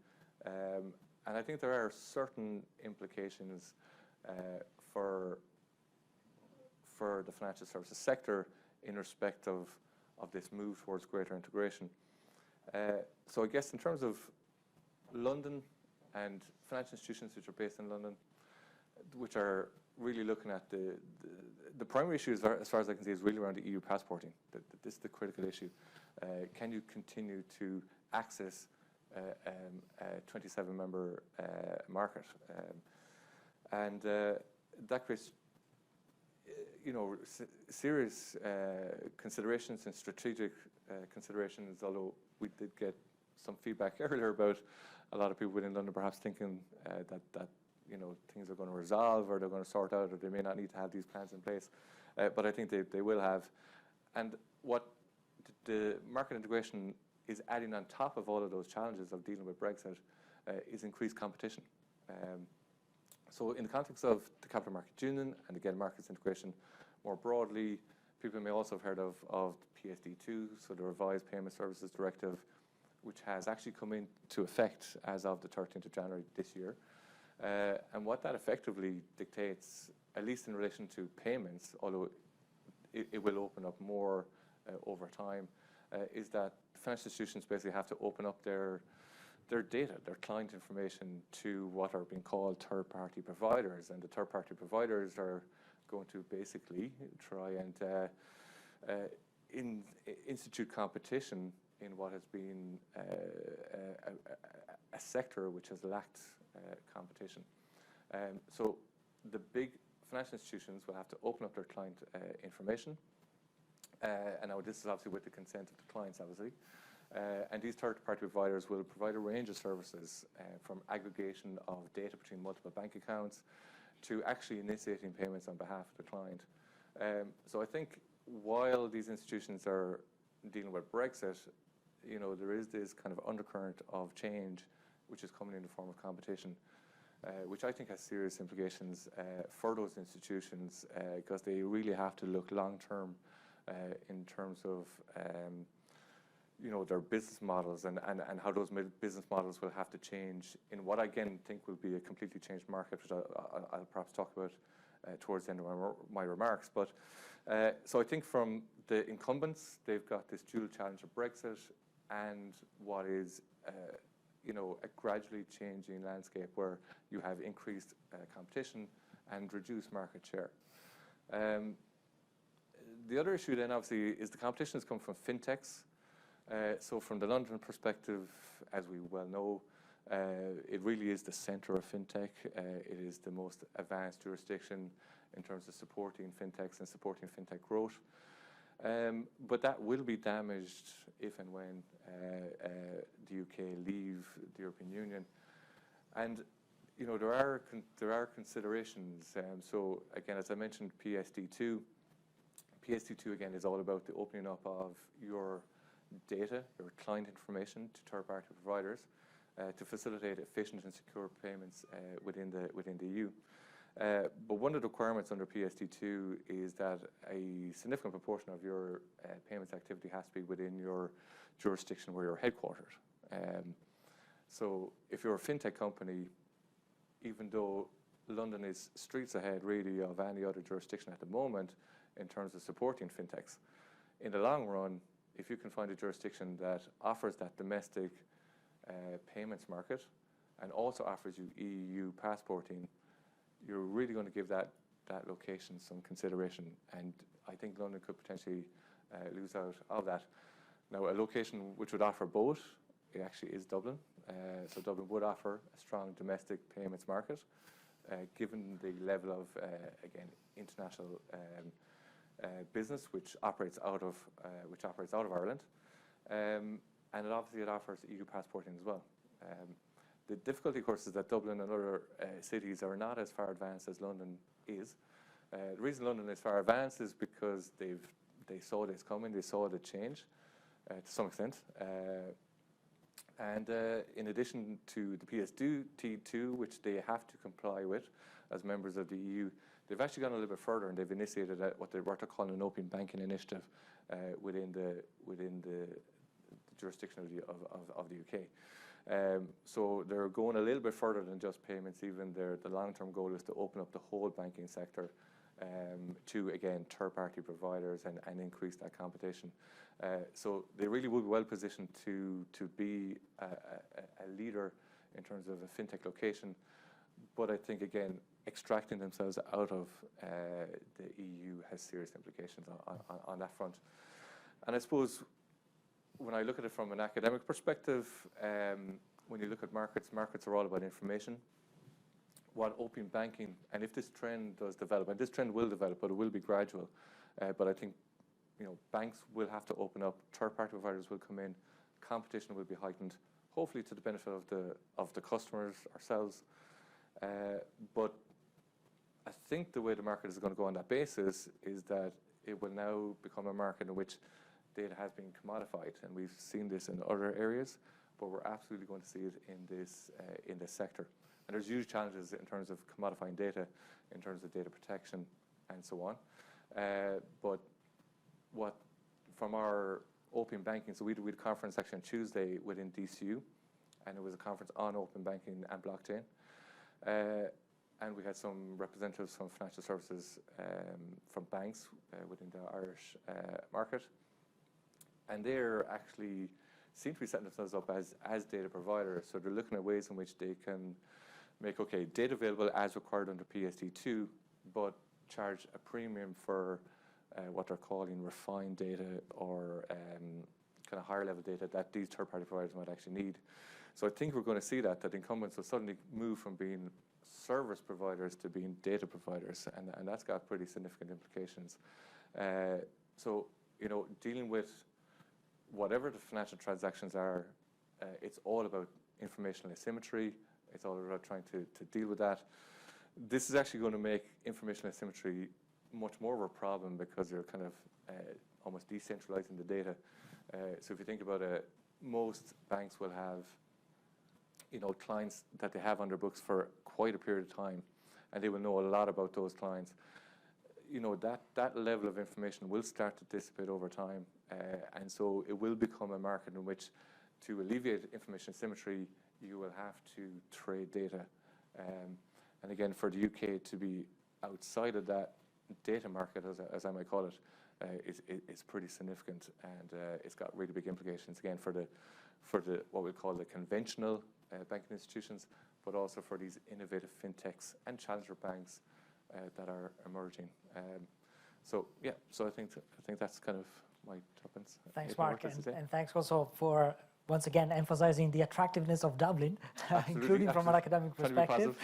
And I think there are certain implications for the financial services sector in respect of this move towards greater integration. So I guess in terms of London and financial institutions which are based in London, which are really looking at the primary issue, as far as I can see, is really around the EU passporting. This is the critical issue. Can you continue to access a 27-member market? And that creates, serious considerations and strategic considerations, although we did get some feedback earlier about a lot of people within London perhaps thinking that things are going to resolve, or they're going to sort out, or they may not need to have these plans in place. But I think they will have. And what the market integration is adding on top of all of those challenges of dealing with Brexit is increased competition. So in the context of the Capital Markets Union and again markets integration more broadly, people may also have heard of PSD2, so the Revised Payment Services Directive, which has actually come into effect as of the 13th of January this year. And what that effectively dictates, at least in relation to payments, although it will open up more over time, is that financial institutions basically have to open up their data, their client information, to what are being called third-party providers. And the third-party providers are going to basically try and institute competition in what has been a sector which has lacked competition. So the big financial institutions will have to open up their client information. And now this is obviously with the consent of the clients, obviously. And these third-party providers will provide a range of services from aggregation of data between multiple bank accounts to actually initiating payments on behalf of the client. So I think while these institutions are dealing with Brexit, there is this kind of undercurrent of change which is coming in the form of competition, which I think has serious implications for those institutions because they really have to look long-term in terms of their business models and how those business models will have to change in what I again think will be a completely changed market, which I'll perhaps talk about towards the end of my remarks. But so I think from the incumbents, they've got this dual challenge of Brexit and what is a gradually changing landscape where you have increased competition and reduced market share. The other issue then obviously is the competition has come from fintechs. So from the London perspective, as we well know, it really is the centre of fintech. It is the most advanced jurisdiction in terms of supporting fintechs and supporting fintech growth. But that will be damaged if and when the UK leave the European Union. And there are considerations. So again, as I mentioned, PSD2 again is all about the opening up of your data, your client information to third-party providers to facilitate efficient and secure payments within the EU. But one of the requirements under PSD2 is that a significant proportion of your payments activity has to be within your jurisdiction where you're headquartered. So if you're a fintech company, even though London is streets ahead really of any other jurisdiction at the moment in terms of supporting fintechs, in the long run, if you can find a jurisdiction that offers that domestic payments market and also offers you EU passporting, you're really going to give that location some consideration. And I think London could potentially lose out of that. Now, a location which would offer both, it actually is Dublin. So Dublin would offer a strong domestic payments market, given the level of, again, international business which operates out of Ireland, and it offers EU passporting as well. The difficulty, of course, is that Dublin and other cities are not as far advanced as London is. The reason London is far advanced is because they saw this coming, they saw the change to some extent. And in addition to the PSD2, which they have to comply with as members of the EU, they've actually gone a little bit further and they've initiated what they're calling an open banking initiative within the jurisdiction of the UK. So they're going a little bit further than just payments. Even the long-term goal is to open up the whole banking sector to, again, third-party providers and increase that competition. So they really will be well positioned to be a leader in terms of a fintech location. But I think, again, extracting themselves out of the EU has serious implications on that front. And I suppose when I look at it from an academic perspective, when you look at markets, markets are all about information. What open banking, and if this trend does develop, and this trend will develop, but it will be gradual, but I think banks will have to open up, third-party providers will come in, competition will be heightened, hopefully to the benefit of the customers, ourselves. But I think the way the market is going to go on that basis is that it will now become a market in which data has been commodified, and we've seen this in other areas, but we're absolutely going to see it in this sector. And there's huge challenges in terms of commodifying data, in terms of data protection, and so on. But from our open banking, so we had a conference actually on Tuesday within DCU, and it was a conference on open banking and blockchain. And we had some representatives from financial services, from banks within the Irish market. And they're actually seem to be setting themselves up as data providers. So they're looking at ways in which they can make, data available as required under PSD2, but charge a premium for what they're calling refined data or kind of higher level data that these third-party providers might actually need. So I think we're going to see that incumbents will suddenly move from being service providers to being data providers, and that's got pretty significant implications. So, dealing with whatever the financial transactions are, it's all about informational asymmetry. It's all about trying to deal with that. This is actually going to make informational asymmetry much more of a problem because you're kind of almost decentralizing the data. So if you think about it, most banks will have clients that they have on their books for quite a period of time, and they will know a lot about those clients. That level of information will start to dissipate over time, and so it will become a market in which, to alleviate information asymmetry, you will have to trade data. And again, for the UK to be outside of that data market, as I might call it, is pretty significant, and it's got really big implications again for the what we call the conventional banking institutions, but also for these innovative fintechs and challenger banks that are emerging. So I think that's kind of my tuppence. Thanks, Mark, and thanks also for once again emphasizing the attractiveness of Dublin, including from an academic perspective.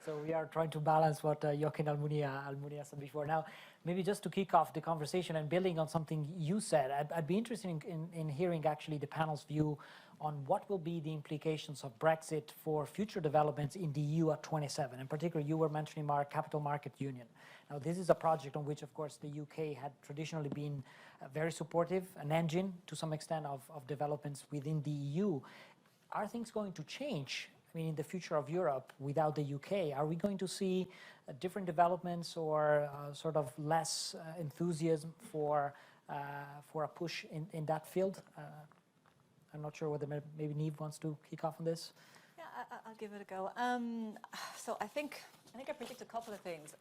So we are trying to balance what Joaquin Almunia said before. Now, maybe just to kick off the conversation and building on something you said, I'd be interested in hearing actually the panel's view on what will be the implications of Brexit for future developments in the EU at 27. In particular, you were mentioning, Mark, Capital Market Union. Now, this is a project on which, of course, the UK had traditionally been very supportive, an engine to some extent of developments within the EU. Are things going to change, in the future of Europe without the UK? Are we going to see different developments or sort of less enthusiasm for a push in that field? I'm not sure whether maybe Niamh wants to kick off on this. Yeah, I'll give it a go. So I think I predict a couple of things.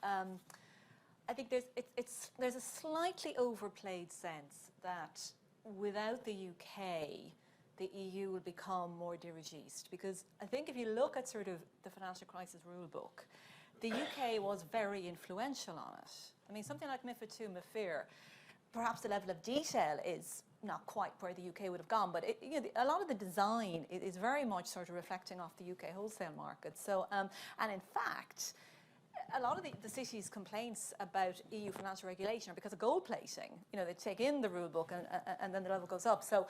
I think there's a slightly overplayed sense that without the UK, the EU will become more dirigiste. Because I think if you look at sort of the financial crisis rule book, the UK was very influential on it. Something like MiFID II, MiFIR, perhaps the level of detail is not quite where the UK would have gone, but a lot of the design is very much sort of reflecting off the UK wholesale market. So, and in fact, a lot of the city's complaints about EU financial regulation are because of gold plating. They take in the rule book and then the level goes up. So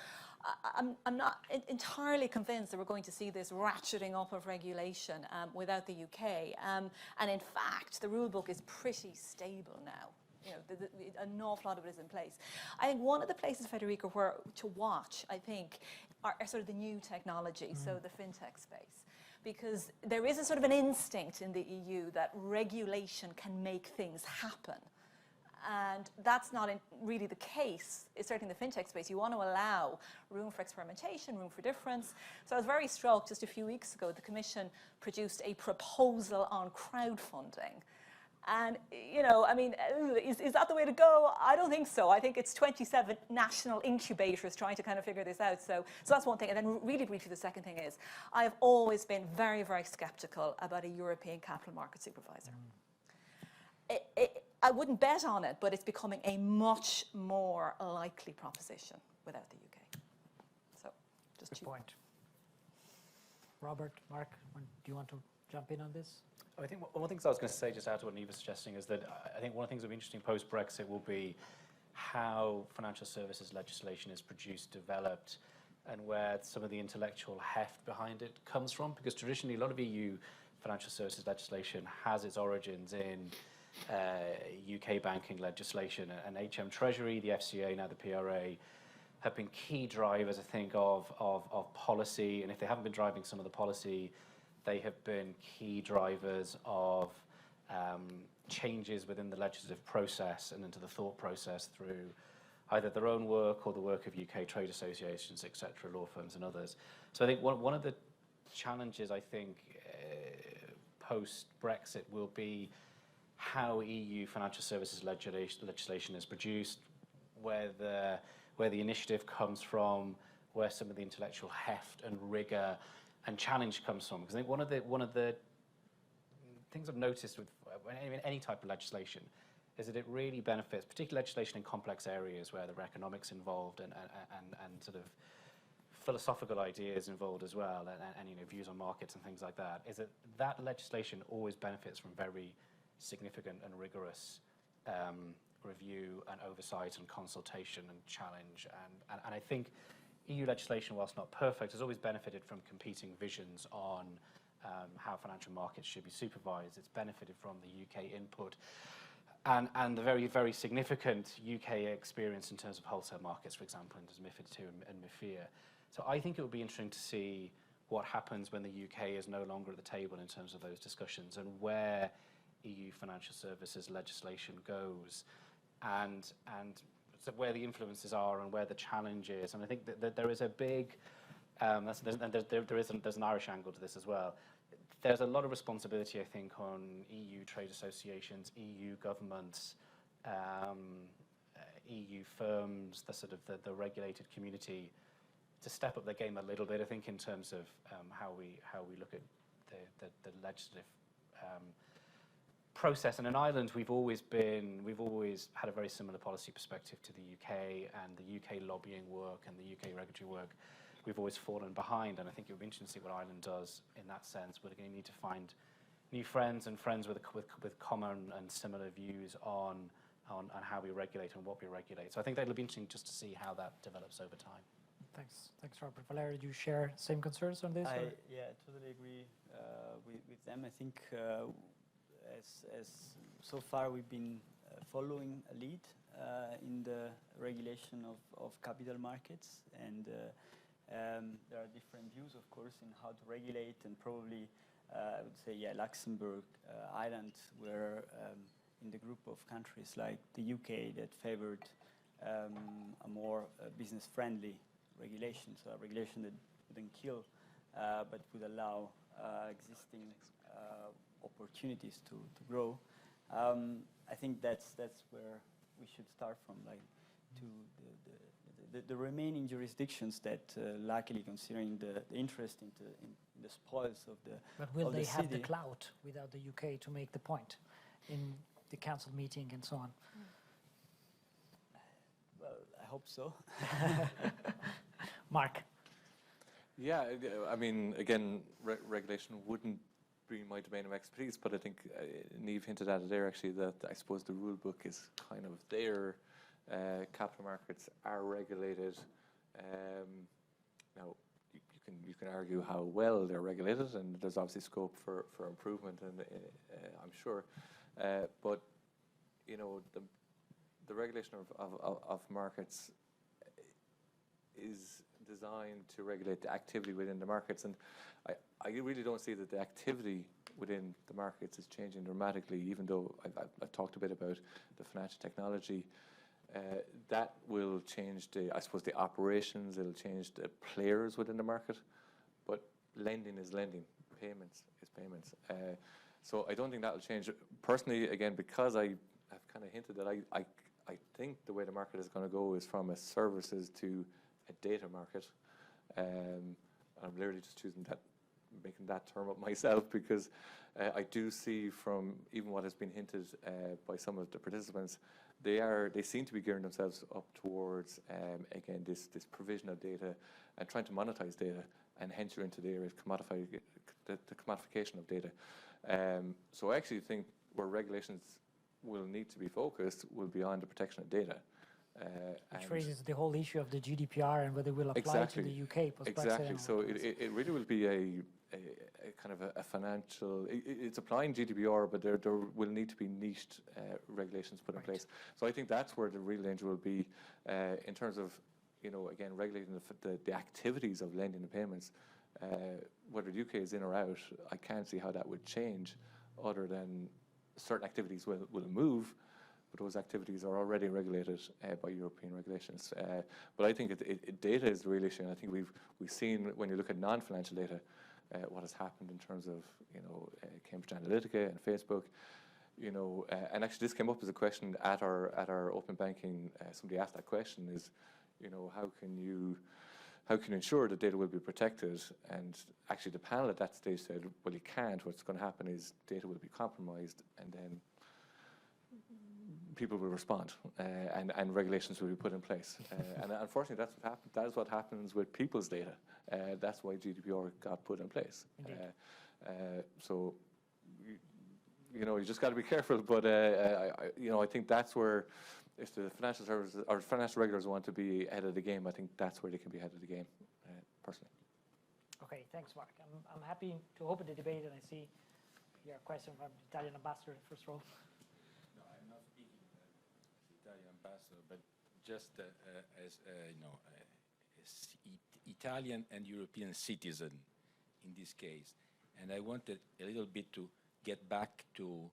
I'm not entirely convinced that we're going to see this ratcheting up of regulation without the UK. And in fact, the rule book is pretty stable now. An awful lot of it is in place. I think one of the places, Federico, where to watch, I think, are sort of the new technology, so the fintech space. Because there is a sort of an instinct in the EU that regulation can make things happen. And that's not really the case, certainly in the fintech space. You want to allow room for experimentation, room for difference. So I was very struck just a few weeks ago, the Commission produced a proposal on crowdfunding. And, you know, I mean, is that the way to go? I don't think so. I think it's 27 national incubators trying to kind of figure this out. So that's one thing. And then really briefly, the second thing is, I have always been very, very skeptical about a European capital market supervisor. I wouldn't bet on it, but it's becoming a much more likely proposition without the UK. So just Good point. Robert, Mark, do you want to jump in on this? I think one of the things I was going to say, just out to what Neve was suggesting, is that I think one of the things that will be interesting post-Brexit will be how financial services legislation is produced, developed, and where some of the intellectual heft behind it comes from. Because traditionally, a lot of EU financial services legislation has its origins in UK banking legislation, and HM Treasury, the FCA, now the PRA, have been key drivers, I think, of policy. And if they haven't been driving some of the policy, they have been key drivers of changes within the legislative process and into the thought process through either their own work or the work of UK trade associations, etc., law firms and others. So I think one of the challenges, I think, post-Brexit will be how EU financial services legislation is produced, where the initiative comes from, where some of the intellectual heft and rigor and challenge comes from. Because I think one of the things I've noticed with any type of legislation is that it really benefits, particularly legislation in complex areas where there are economics involved and sort of philosophical ideas involved as well, and you know, views on markets and things like that, is that legislation always benefits from very significant and rigorous review and oversight and consultation and challenge. And I think EU legislation, whilst not perfect, has always benefited from competing visions on how financial markets should be supervised. It's benefited from the UK input and the very, very significant UK experience in terms of wholesale markets, for example, in MiFID II and MiFIR. So I think it would be interesting to see what happens when the UK is no longer at the table in terms of those discussions, and where EU financial services legislation goes, and so where the influences are and where the challenge is. And I think that there is a big, there's an Irish angle to this as well. There's a lot of responsibility, I think, on EU trade associations, EU governments, EU firms, the regulated community, to step up their game a little bit, I think, in terms of how we look at the legislative process. And in Ireland, we've always had a very similar policy perspective to the UK, and the UK lobbying work and the UK regulatory work. We've always fallen behind, and I think it would be interesting to see what Ireland does in that sense. We're going to need to find new friends and friends with common and similar views on how we regulate and what we regulate. So I think that'll be interesting just to see how that develops over time. Thanks, Robert. Valeria, do you share same concerns on this? Yeah, I totally agree with them. I think as so far we've been following a lead in the regulation of capital markets, and there are different views, of course, in how to regulate, and probably I would say, yeah, Luxembourg, Ireland were in the group of countries like the UK that favored a more business-friendly regulation, so a regulation that wouldn't kill, but would allow existing opportunities to grow. I think that's where we should start from, like to the remaining jurisdictions that, luckily, considering the interest in the spoils of the But will they have the city. clout without the UK to make the point in the council meeting and so on? Well, I hope so. Mark. Yeah, I mean, again, regulation wouldn't be my domain of expertise, but I think Niamh hinted at it there, actually, that I suppose the rule book is kind of there. Capital markets are regulated. Now, you can argue how well they're regulated, and there's obviously scope for improvement, and I'm sure. But you know, the regulation of markets is designed to regulate the activity within the markets, and I really don't see that the activity within the markets is changing dramatically, even though I've talked a bit about the financial technology. That will change I suppose the operations, it'll change the players within the market, but lending is lending, payments is payments. So I don't think that'll change. Personally, again, because I have kind of hinted that I think the way the market is going to go is from a services to a data market. I'm literally just making that term up myself, because I do see from even what has been hinted by some of the participants, they seem to be gearing themselves up towards again this provision of data and trying to monetize data, and hence you're into the area of the commodification of data. So I actually think where regulations will need to be focused will be on the protection of data. Which raises the whole issue of the GDPR and whether it will apply to the UK post-Brexit. Exactly. So it really will be a kind of a financial. It's applying GDPR, but there will need to be niched regulations put in place. So I think that's where the real danger will be in terms of, again, regulating the activities of lending and payments. Whether the UK is in or out, I can't see how that would change, other than certain activities will move. But those activities are already regulated by European regulations. But I think data is the real issue, and I think we've seen, when you look at non-financial data, what has happened in terms of Cambridge Analytica and Facebook. And actually this came up as a question at our open banking. Somebody asked that question: is how can you ensure that data will be protected? And actually the panel at that stage said, well, you can't. What's going to happen is data will be compromised, and then people will respond, and regulations will be put in place. And unfortunately, that's what happened. That is what happens with people's data. That's why GDPR got put in place. So, you just got to be careful. But I think that's where, if the financial services or financial regulators want to be ahead of the game, I think that's where they can be ahead of the game. Personally. Okay, thanks, Mark. I'm happy to open the debate, and I see here a question from the Italian ambassador in the first row. Ambassador, but just as Italian and European citizen in this case, and I wanted a little bit to get back to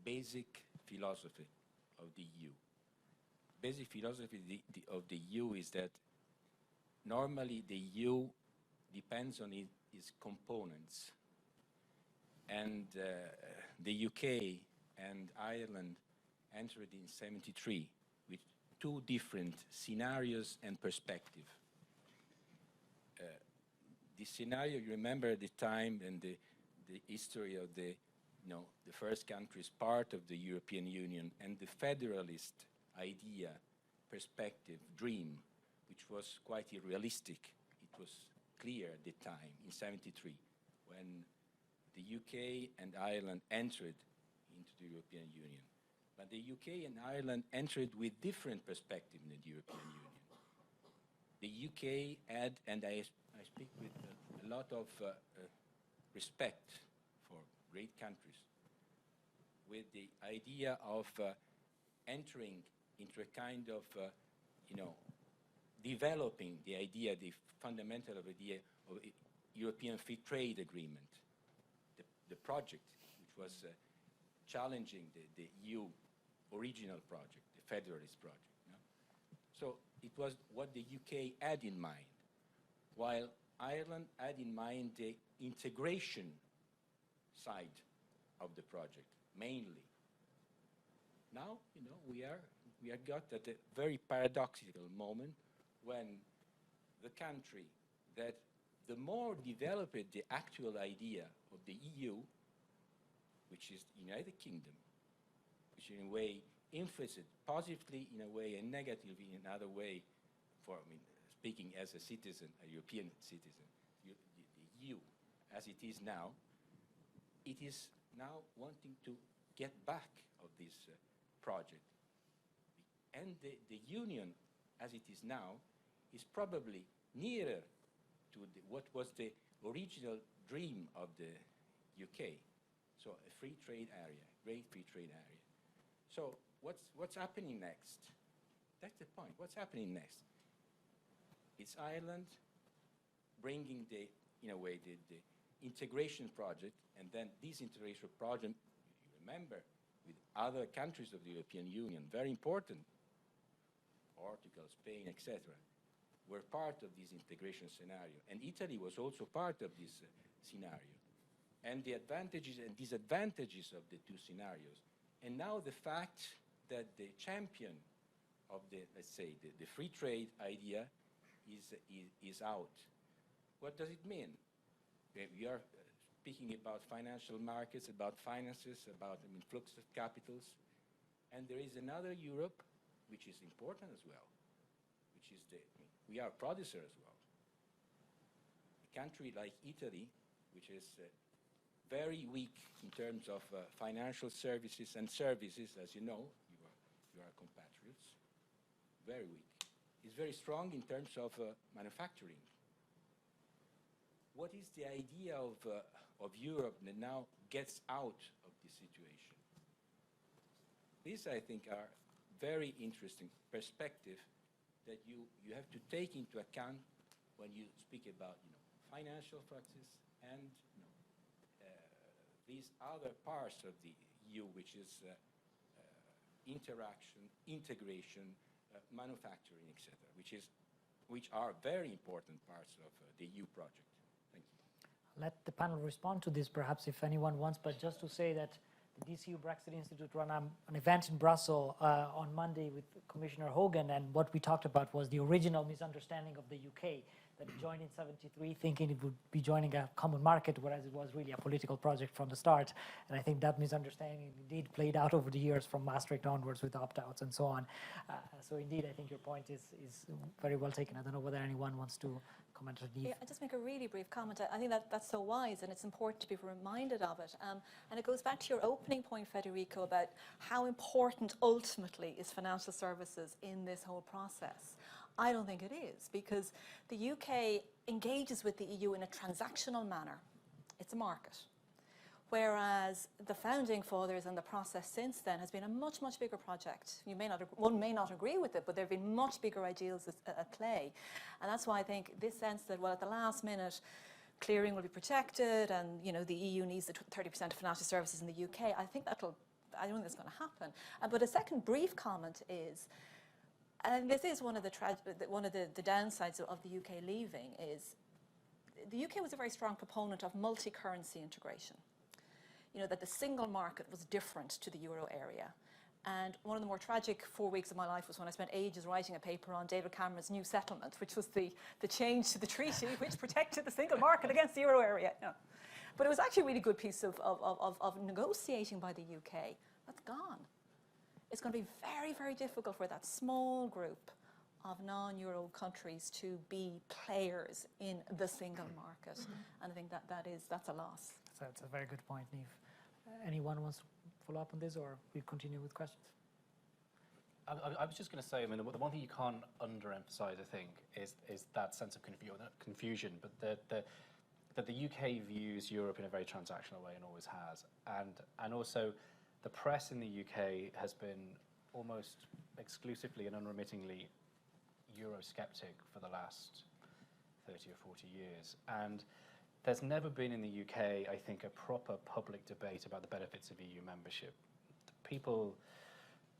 basic philosophy of the EU. Basic philosophy of the EU is that normally the EU depends on its components, and the UK and Ireland entered in '73 with two different scenarios and perspective. The scenario, you remember at the time and the history of the first countries part of the European Union, and the federalist idea, perspective, dream, which was quite unrealistic. It was clear at the time in '73 when the UK and Ireland entered into the European Union. But the UK and Ireland entered with different perspective in the European Union. The UK had, and I speak with a lot of respect for great countries, with the idea of entering into a kind of, developing the idea, the fundamental idea of a European Free Trade Agreement, the project which was challenging the EU original project, the federalist project. So it was what the UK had in mind, while Ireland had in mind the integration side of the project, mainly. Now, we are got at a very paradoxical moment when the country that the more developed the actual idea of the EU, which is the United Kingdom, which in a way influenced positively in a way and negatively in another way, speaking as a citizen, a European citizen, the EU as it is now, it is now wanting to get back of this project. And the Union as it is now is probably nearer to what was the original dream of the UK. So a free trade area, great free trade area. So what's happening next? That's the point. What's happening next? It's Ireland bringing in a way, the integration project, and then this integration project, you remember, with other countries of the European Union, very important, Portugal, Spain, etc., were part of this integration scenario. And Italy was also part of this scenario. and the advantages and disadvantages of the two scenarios. And now the fact that the champion of the, let's say, the free trade idea is out. What does it mean? We are speaking about financial markets, about finances, about the influx of capitals. And there is another Europe, which is important as well, which is we are a producer as well. A country like Italy, which is very weak in terms of financial services and services, as you know, you are compatriots, very weak. Is very strong in terms of manufacturing. What is the idea of Europe that now gets out of this situation? These, I think, are very interesting perspective that you have to take into account when you speak about financial fluxes and these other parts of the EU, which is interaction, integration, manufacturing, etc., which are very important parts of the EU project. Thank you. Let the panel respond to this, perhaps, if anyone wants, but just to say that the DCU Brexit Institute ran an event in Brussels on Monday with Commissioner Hogan, and what we talked about was the original misunderstanding of the UK, that it joined in '73 thinking it would be joining a common market, whereas it was really a political project from the start. And I think that misunderstanding indeed played out over the years from Maastricht onwards with opt-outs and so on. So indeed, I think your point is very well taken. I don't know whether anyone wants to comment on Yeah, I'll just make a really brief comment. I think that's so wise, and it's important to be reminded of it. And it goes back to your opening point, Federico, about how important ultimately is financial services in this whole process. I don't think it is, because the UK engages with the EU in a transactional manner. It's a market. Whereas the founding fathers and the process since then has been a much, much bigger project. One may not agree with it, but there have been much bigger ideals at play. And that's why I think this sense that, well, at the last minute, clearing will be protected and, the EU needs the 30% of financial services in the UK, I don't think that's going to happen. But a second brief comment is, and this is one of the downsides of the UK leaving, is the UK was a very strong proponent of multi-currency integration. That the single market was different to the euro area. And one of the more tragic 4 weeks of my life was when I spent ages writing a paper on David Cameron's new settlement, which was the change to the treaty which protected the single market against the euro area. No. But it was actually a really good piece of negotiating by the UK. That's gone. It's going to be very, very difficult for that small group of non-euro countries to be players in the single market. And I think that's a loss. That's a very good point, Niamh. Anyone wants to follow up on this, or we continue with questions? I was just going to say, the one thing you can't underemphasize, I think, is that sense of confusion, but that the UK views Europe in a very transactional way and always has. And also, the press in the UK has been almost exclusively and unremittingly Eurosceptic for the last 30 or 40 years. And there's never been in the UK, I think, a proper public debate about the benefits of EU membership. People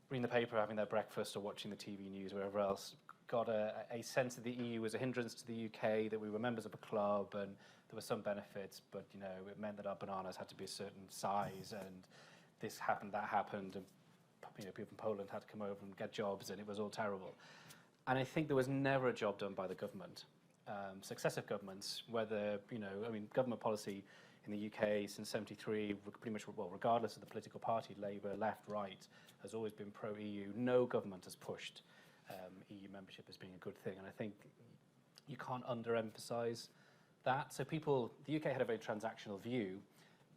reading the paper, having their breakfast, or watching the TV news, wherever else, got a sense that the EU was a hindrance to the UK, that we were members of a club, and there were some benefits, but it meant that our bananas had to be a certain size, and this happened, that happened, and people from Poland had to come over and get jobs, and it was all terrible. And I think there was never a job done by the government. Successive governments, whether, government policy in the UK since '73, pretty much, regardless of the political party, Labour, left, right, has always been pro-EU. No government has pushed EU membership as being a good thing. And I think you can't underemphasize that. So the UK had a very transactional view,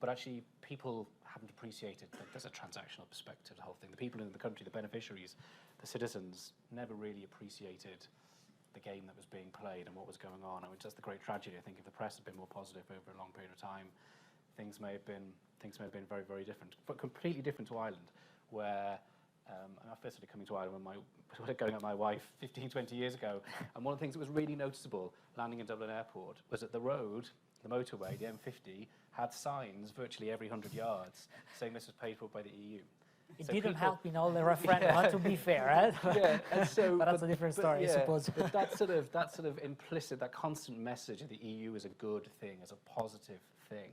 but actually people haven't appreciated that there's a transactional perspective to the whole thing. The people in the country, the beneficiaries, the citizens, never really appreciated the game that was being played and what was going on. That's the great tragedy. I think if the press had been more positive over a long period of time, things may have been very, very different, but completely different to Ireland, where I first started coming to Ireland when going out with my wife 15, 20 years ago, and one of the things that was really noticeable landing in Dublin Airport was that the road, the motorway, the M50, had signs virtually every 100 yards saying this was paid for by the EU. It didn't help in all the referenda, to be fair, right? Yeah, and so, but that's a different story, I suppose. But that sort of implicit, that constant message of the EU as a good thing, as a positive thing,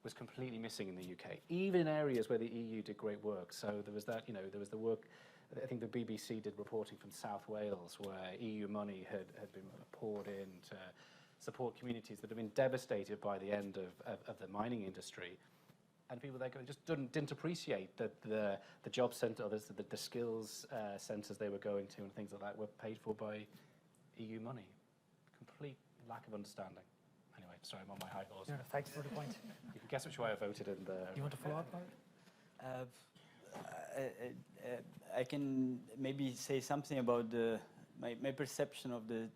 was completely missing in the UK, even in areas where the EU did great work. So there was that, there was the work. I think the BBC did reporting from South Wales, where EU money had been poured in to support communities that have been devastated by the end of the mining industry. And people there just didn't appreciate that the job centre, or the skills centres they were going to and things like that were paid for by EU money. Complete lack of understanding. Anyway, sorry, I'm on my high horse. Yeah, thanks for the point. You can guess which way I voted in the... Do you want to follow up, Mark? I can maybe say something about my perception of the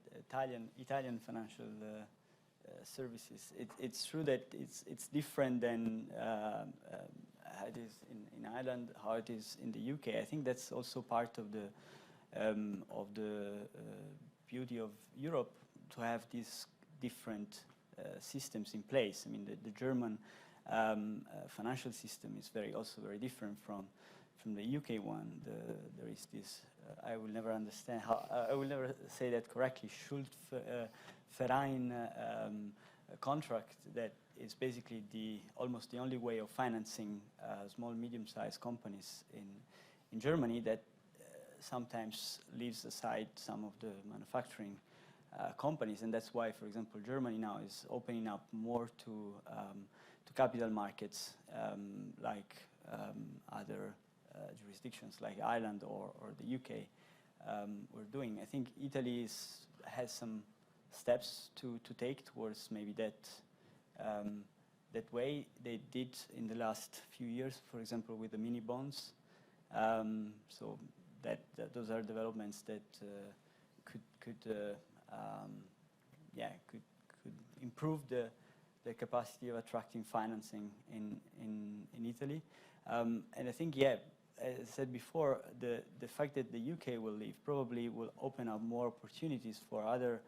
Italian financial services. It's true that it's different than how it is in Ireland, how it is in the UK. I think that's also part of the beauty of Europe, to have these different systems in place. I mean, the German financial system is also very different from the UK one. There is this, I will never understand how, I will never say that correctly, Schuldverein contract that is basically almost the only way of financing small, medium-sized companies in Germany, that sometimes leaves aside some of the manufacturing companies. And that's why, for example, Germany now is opening up more to capital markets, like other jurisdictions like Ireland or the UK we're doing. I think Italy has some steps to take towards maybe that way. They did in the last few years, for example, with the mini bonds. So those are developments that could improve the capacity of attracting financing in Italy. And I think, as I said before, the fact that the UK will leave probably will open up more opportunities for other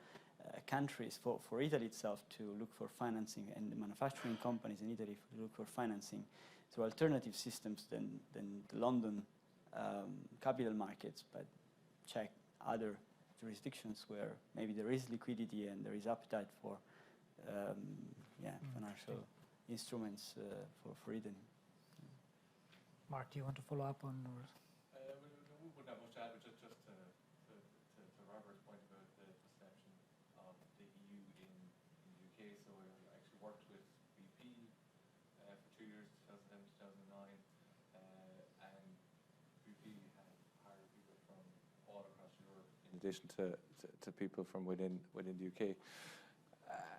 countries, for Italy itself, to look for financing, and the manufacturing companies in Italy to look for financing through alternative systems than the London capital markets, but check other jurisdictions where maybe there is liquidity and there is appetite for financial instruments for Italy. Mark, do you want to follow up on? We wouldn't have much to add, but just to Robert's point about the perception of the EU in the UK. So I actually worked with BP for 2 years, 2007 to 2009, and BP had hired people from all across Europe, in addition to people from within the UK.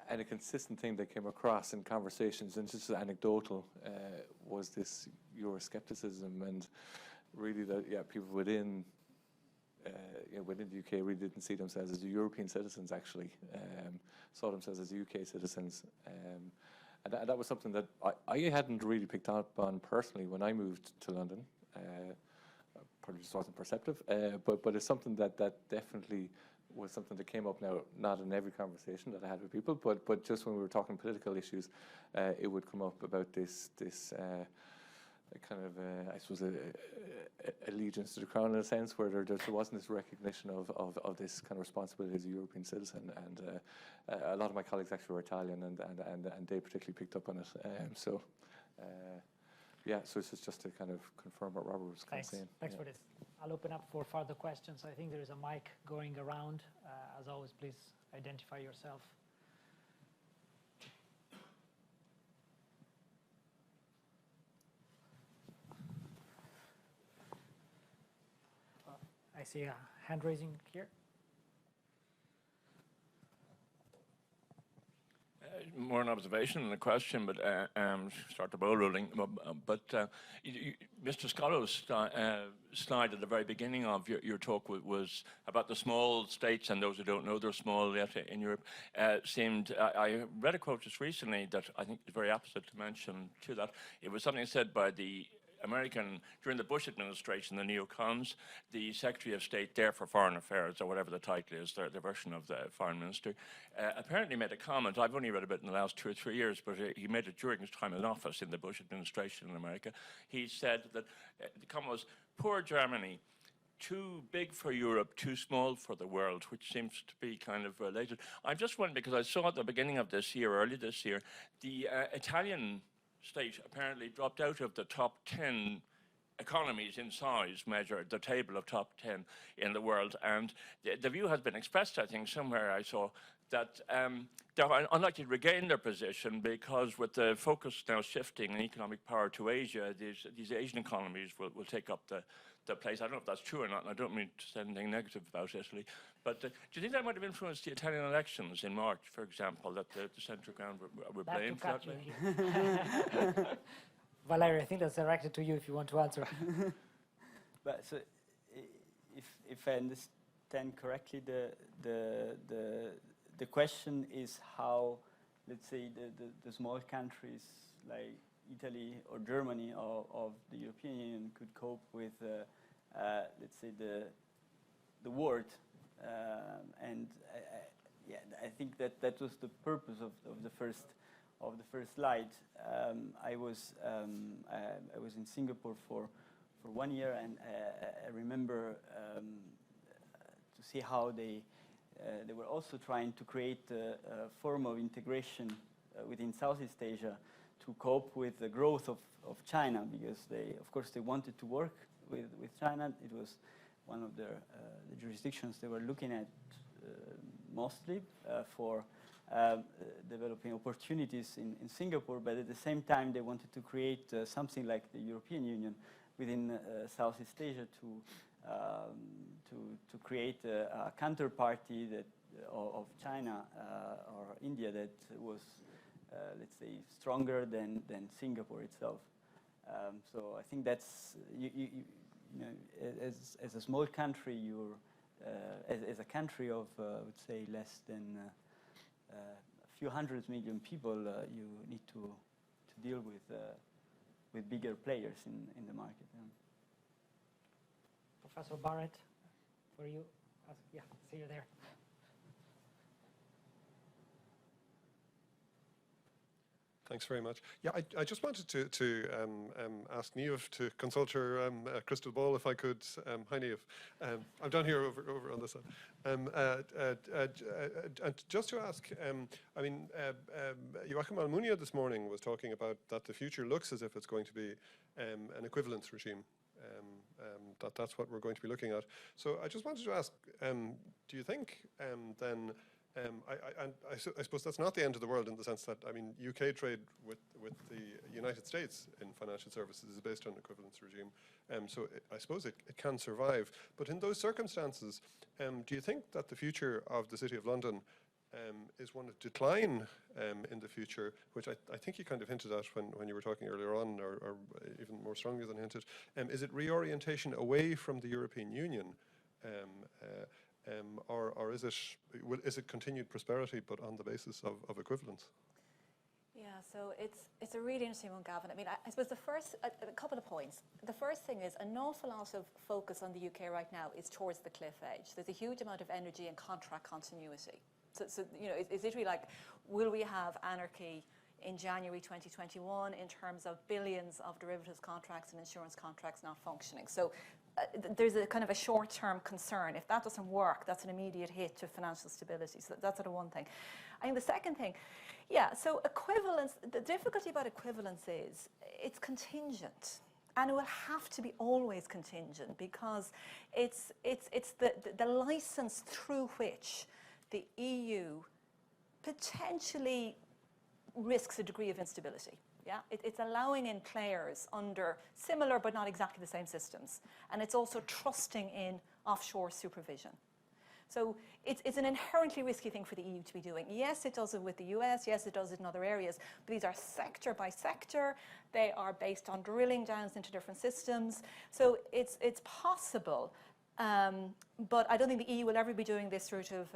And a consistent thing that came across in conversations, and just anecdotal, was this Euroscepticism, and really that people within the UK really didn't see themselves as European citizens. Actually, saw themselves as UK citizens, and that was something that I hadn't really picked up on personally when I moved to London. Probably just wasn't perceptive, but it's something that definitely was something that came up now, not in every conversation that I had with people, but just when we were talking political issues, it would come up about this kind of, I suppose, allegiance to the crown, in a sense, where there wasn't this recognition of this kind of responsibility as a European citizen. And a lot of my colleagues actually were Italian, and they particularly picked up on it. So it's just to kind of confirm what Robert was kind of saying. Thanks for this. I'll open up for further questions. I think there is a mic going around. As always, please identify yourself. I see a hand raising here. More an observation than a question, but start the ball rolling. But Mr. Scotto's slide at the very beginning of your talk was about the small states, and those who don't know they're small yet in Europe. I read a quote just recently that I think is very opposite to mention to that. It was something said by the American, during the Bush administration, the neocons, the Secretary of State there for Foreign Affairs, or whatever the title is, their version of the Foreign Minister, apparently made a comment. I've only read a bit in the last 2 or 3 years, but he made it during his time in office in the Bush administration in America. He said that the comment was, poor Germany, too big for Europe, too small for the world, which seems to be kind of related. I'm just wondering, because I saw at the beginning of this year, early this year, the Italian state apparently dropped out of the top 10 economies in size measured, the table of top 10 in the world. And the view has been expressed, I think, somewhere I saw, that they're unlikely to regain their position because with the focus now shifting in economic power to Asia, these Asian economies will take up the place. I don't know if that's true or not, and I don't mean to say anything negative about Italy. But do you think that might have influenced the Italian elections in March, for example, that the centre ground were blamed for that? Valerio, I think that's directed to you if you want to answer. But so, if I understand correctly, the question is how, let's say, the small countries like Italy or Germany or of the European Union could cope with, let's say, the world. And I think that was the purpose of the first slide. I was in Singapore for 1 year, and I remember to see how they were also trying to create a form of integration within Southeast Asia to cope with the growth of China, because of course they wanted to work with China. It was one of the jurisdictions they were looking at mostly for developing opportunities in Singapore, but at the same time they wanted to create something like the European Union within Southeast Asia to create a counterparty of China or India that was, let's say, stronger than Singapore itself. So I think that's you know, as a small country, you're as a country of I would say less than a few hundred million people, you need to deal with bigger players in the market. Professor Barrett, for you, yeah, see you there. Thanks very much. Yeah, I just wanted to ask Niamh to consult her crystal ball, if I could. Hi, Niamh. I'm down here over on this side. And just to ask, I mean, Joachim Almunia this morning was talking about that the future looks as if it's going to be an equivalence regime. That's what we're going to be looking at. So I just wanted to ask, do you think then, I suppose that's not the end of the world in the sense that, I mean, UK trade with the United States in financial services is based on an equivalence regime. So I suppose it can survive. But in those circumstances, do you think that the future of the City of London is one of decline in the future, which I think you kind of hinted at when you were talking earlier on, or even more strongly than hinted. Is it reorientation away from the European Union? Or is it continued prosperity but on the basis of equivalence? Yeah, so it's a really interesting one, Gavin. I mean, I suppose the first, a couple of points. The first thing is an awful lot of focus on the UK right now is towards the cliff edge. There's a huge amount of energy and contract continuity. So you know, it's literally like, will we have anarchy in January 2021 in terms of billions of derivatives contracts and insurance contracts not functioning? So there's a kind of a short-term concern. If that doesn't work, that's an immediate hit to financial stability. So that's sort of one thing. I think the second thing, yeah, so equivalence, the difficulty about equivalence is it's contingent. And it will have to be always contingent because it's the license through which the EU potentially risks a degree of instability. Yeah, it's allowing in players under similar but not exactly the same systems. And it's also trusting in offshore supervision. So it's an inherently risky thing for the EU to be doing. Yes, it does it with the US. Yes, it does it in other areas. But these are sector by sector. They are based on drilling down into different systems. So it's possible. But I don't think the EU will ever be doing this sort of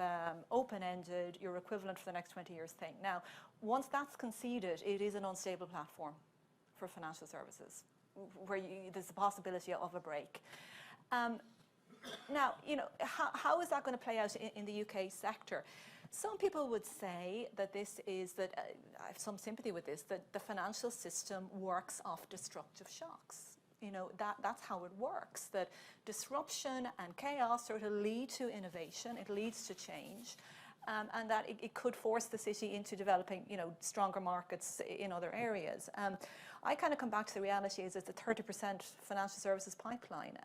open-ended, your equivalent for the next 20 years thing. Now, once that's conceded, it is an unstable platform for financial services, where there's the possibility of a break. Now, you know, how is that going to play out in the UK sector? Some people would say that I have some sympathy with this, that the financial system works off destructive shocks. You know, that's how it works, that disruption and chaos sort of lead to innovation, it leads to change. and that it could force the city into developing, stronger markets in other areas. I kind of come back to the reality is it's a 30% financial services pipeline.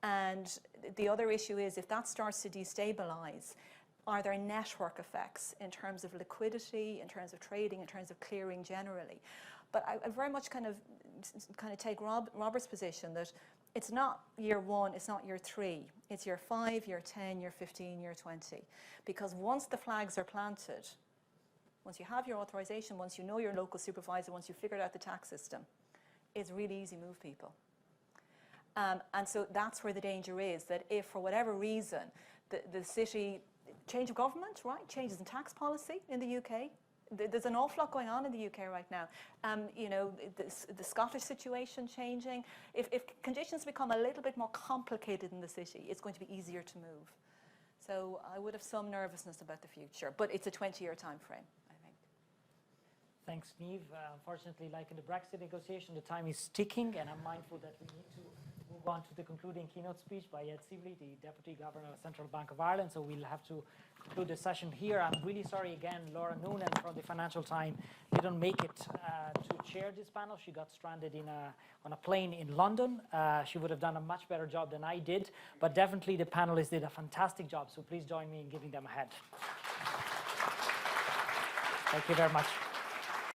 And the other issue is if that starts to destabilize, are there network effects in terms of liquidity, in terms of trading, in terms of clearing generally? But I very much kind of take Robert's position that it's not year 1, it's not year 3, it's year 5, year 10, year 15, year 20. Because once the flags are planted, once you have your authorization, once you know your local supervisor, once you've figured out the tax system, it's really easy to move people. And so that's where the danger is, that if for whatever reason the city, change of government, right, changes in tax policy in the UK, there's an awful lot going on in the UK right now. The Scottish situation changing. If conditions become a little bit more complicated in the city, it's going to be easier to move. So I would have some nervousness about the future, but it's a 20-year time frame, I think. Thanks, Niamh. Unfortunately, like in the Brexit negotiation, the time is ticking, and I'm mindful that we need to move on to the concluding keynote speech by Ed Sibley, the Deputy Governor of Central Bank of Ireland. So we'll have to conclude the session here. I'm really sorry again, Laura Noonan from the Financial Times didn't make it to chair this panel. She got stranded on a plane in London. She would have done a much better job than I did, but definitely the panelists did a fantastic job. So please join me in giving them a hand. Thank you very much.